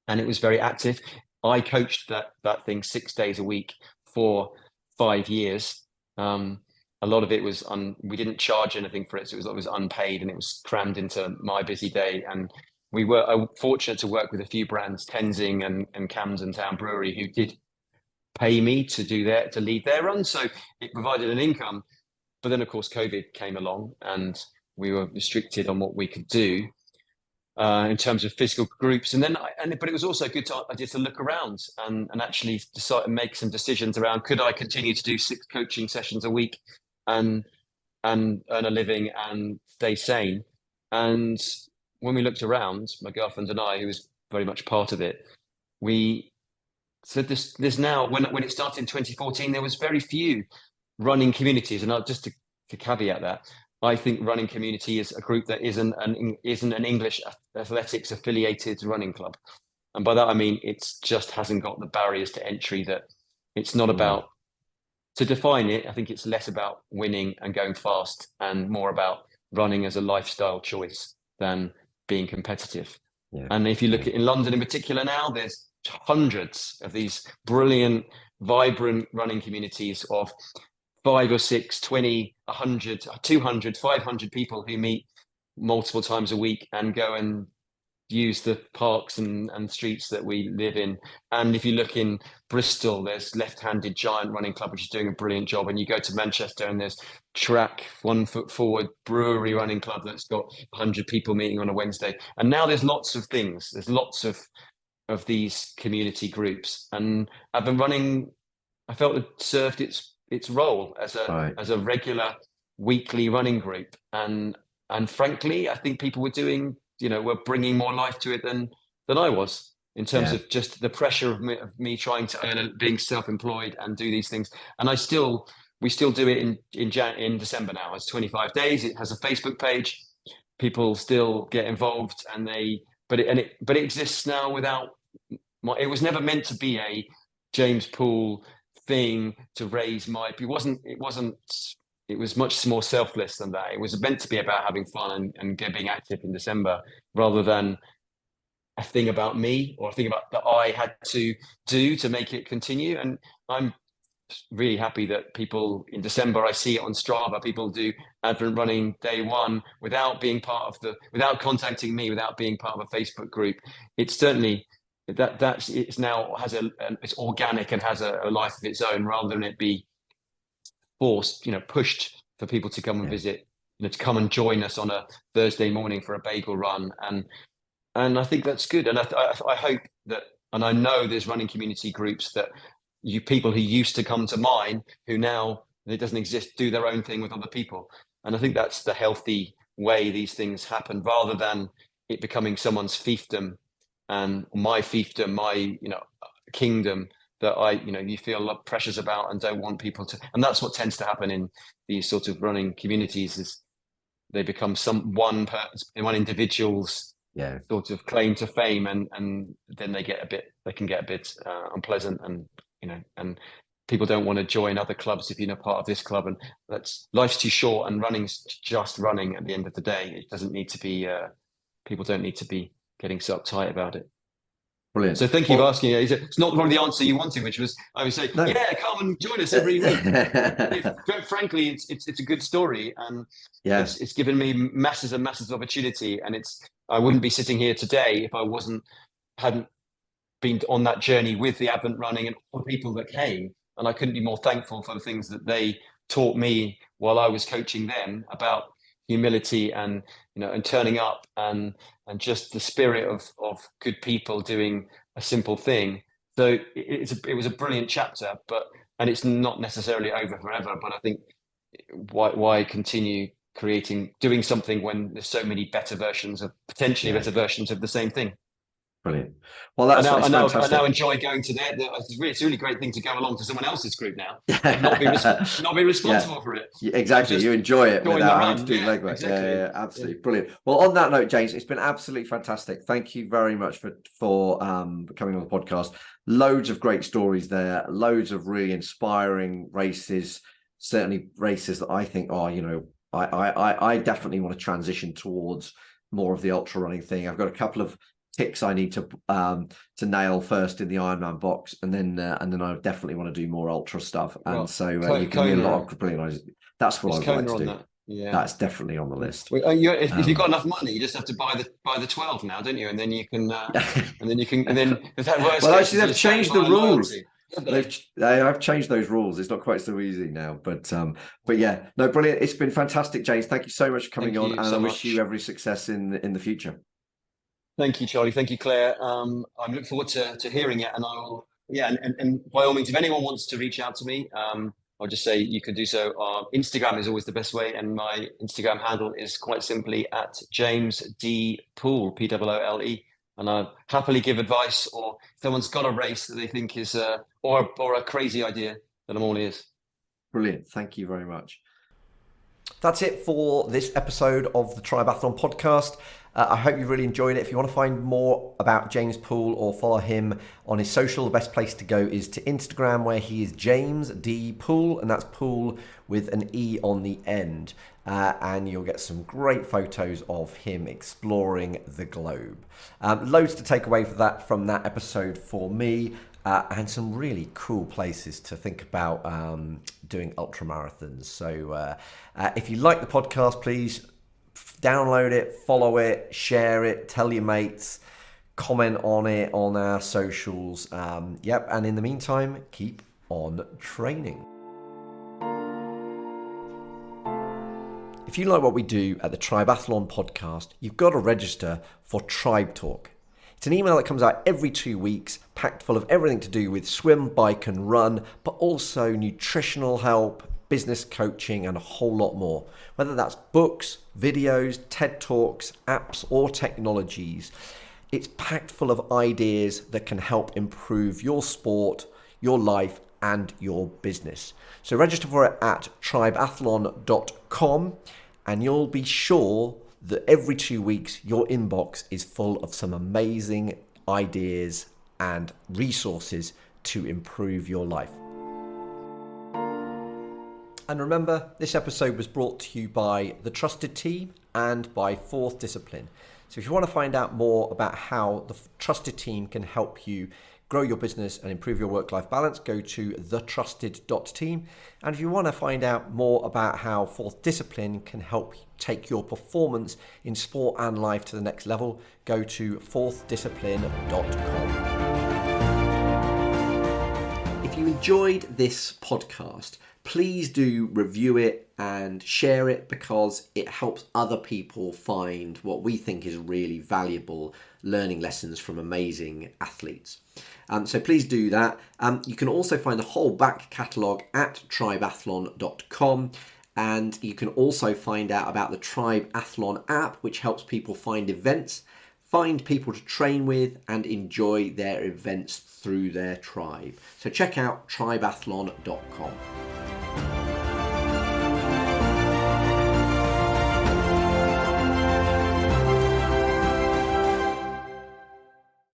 and it was very active. I coached that thing 6 days a week for 5 years. A lot of it was we didn't charge anything for it, so it was unpaid, and it was crammed into my busy day. And we were fortunate to work with a few brands, Tenzing and Camden Town Brewery, who did pay me to lead their run, so it provided an income. But then, of course, COVID came along, and we were restricted on what we could do in terms of physical groups. But it was also a good idea to look around and actually decide and make some decisions around, could I continue to do 6 coaching sessions a week and earn a living and stay sane? And when we looked around, my girlfriend and I, who was very much part of it, we said this now, when it started in 2014, there was very few running communities. And just to caveat that, I think running community is a group that isn't an English athletics affiliated running club. And by that, I mean, it's just hasn't got the barriers to entry. That it's not Mm. about, to define it, I think it's less about winning and going fast and more about running as a lifestyle choice than being competitive. Yeah. And if you look Yeah. at in London in particular now, there's hundreds of these brilliant, vibrant running communities of 5 or 6, 20, 100, 200, 500 people who meet multiple times a week and go and use the parks and streets that we live in. And if you look in Bristol, there's Left-Handed Giant Running Club, which is doing a brilliant job. And you go to Manchester, and there's Track, 1 Foot Forward Brewery Running Club that's got 100 people meeting on a Wednesday. And now there's lots of things. There's lots of of these community groups, and I've been running. I felt it served its role as Right. a regular weekly running group, and frankly, I think people were bringing more life to it than I was, in terms Yeah. of just the pressure of me trying to earn and being self-employed and do these things. And we still do it in December now. It's 25 days. It has a Facebook page. People still get involved, and but it exists now without it was never meant to be a James Poole thing to raise my. It was much more selfless than that. It was meant to be about having fun and being active in December, rather than a thing about me, or a thing about that I had to do to make it continue. And I'm really happy that people in December, I see it on Strava, people do Advent running day one without contacting me, without being part of a Facebook group. It's certainly it's now it's organic and has a life of its own, rather than it be forced, pushed for people to come and Yeah. visit, to come and join us on a Thursday morning for a bagel run. And I think that's good. And I hope that, and I know there's running community groups that people who used to come to mine, who now it doesn't exist, do their own thing with other people. And I think that's the healthy way these things happen, rather than it becoming someone's fiefdom and my fiefdom, my kingdom, that you feel a lot of pressures about and don't want people to. And that's what tends to happen in these sort of running communities, is they become one individual's Yeah. sort of claim to fame, and then they can get a bit unpleasant, and people don't want to join other clubs if you're not part of this club. And life's too short, and running's just running at the end of the day. It doesn't need to be people don't need to be getting so uptight about it. Brilliant. So thank you for asking. It's not probably the answer you wanted, which was I would say, No. yeah, come and join us every week. Frankly, it's a good story, and Yeah. it's given me masses and masses of opportunity. And I wouldn't be sitting here today if I hadn't been on that journey with the Advent running and all the people that came. And I couldn't be more thankful for the things that they taught me while I was coaching them, about humility and turning up, and just the spirit of good people doing a simple thing. So it was a brilliant chapter, and it's not necessarily over forever. But I think, why continue doing something when there's so many potentially better versions of the same thing? Brilliant. Well, that's fantastic. I now enjoy going to there. It's a really great thing to go along to someone else's group now, and not be responsible for it. Exactly. You enjoy it without having to do legwork. Exactly. Yeah, absolutely. Brilliant. Well, on that note, James, it's been absolutely fantastic. Thank you very much for coming on the podcast. Loads of great stories there. Loads of really inspiring races. Certainly races that I think are, I definitely want to transition towards more of the ultra running thing. I've got a couple of ticks I need to nail first in the Ironman box, and then I definitely want to do more ultra stuff. And you give me a lot of brilliant ideas. That's what I'd like to do. Yeah, that's definitely on the list. Well, if you've got enough money, you just have to buy the 12 now, don't you? And then you can, and then if that works. Well, actually, they've changed the rules. They have changed those rules. It's not quite so easy now, but yeah, no, brilliant. It's been fantastic, James. Thank you so much for coming on, and I wish you every success in the future. Thank you, Charlie. Thank you, Claire. I'm looking forward to hearing it, and I will. Yeah, and by all means, if anyone wants to reach out to me, I'll just say you can do so. Instagram is always the best way, and my Instagram handle is quite simply at James D Poole, Poole, and I'll happily give advice, or if someone's got a race that they think is or a crazy idea, then I'm all ears. Brilliant. Thank you very much. That's it for this episode of the Triathlon podcast. I hope you really enjoyed it. If you want to find more about James Poole or follow him on his social, the best place to go is to Instagram, where he is James D Poole, and that's Poole with an E on the end. And you'll get some great photos of him exploring the globe. Loads to take away from that episode for me. And some really cool places to think about doing ultra marathons. So if you like the podcast, please download it, follow it, share it, tell your mates, comment on it on our socials. And in the meantime, keep on training. If you like what we do at the Triathlon podcast, you've got to register for Tribe Talk. It's It's an email that comes out every 2 weeks, packed full of everything to do with swim, bike and run, but also nutritional help, business coaching and a whole lot more. Whether that's books, videos, TED Talks, apps or technologies, it's packed full of ideas that can help improve your sport, your life and your business. So register for it at tribeathlon.com and you'll be sure that every 2 weeks your inbox is full of some amazing ideas and resources to improve your life. And remember, this episode was brought to you by the Trusted Team and by Fourth Discipline. So if you want to find out more about how the Trusted Team can help you grow your business and improve your work-life balance, go to thetrusted.team. And if you want to find out more about how Fourth Discipline can help take your performance in sport and life to the next level, go to fourthdiscipline.com. If you enjoyed this podcast, please do review it and share it because it helps other people find what we think is really valuable learning lessons from amazing athletes. So please do that. You can also find the whole back catalogue at tribeathlon.com, and you can also find out about the Tribeathlon app, which helps people find events, find people to train with and enjoy their events through their tribe. So check out tribeathlon.com.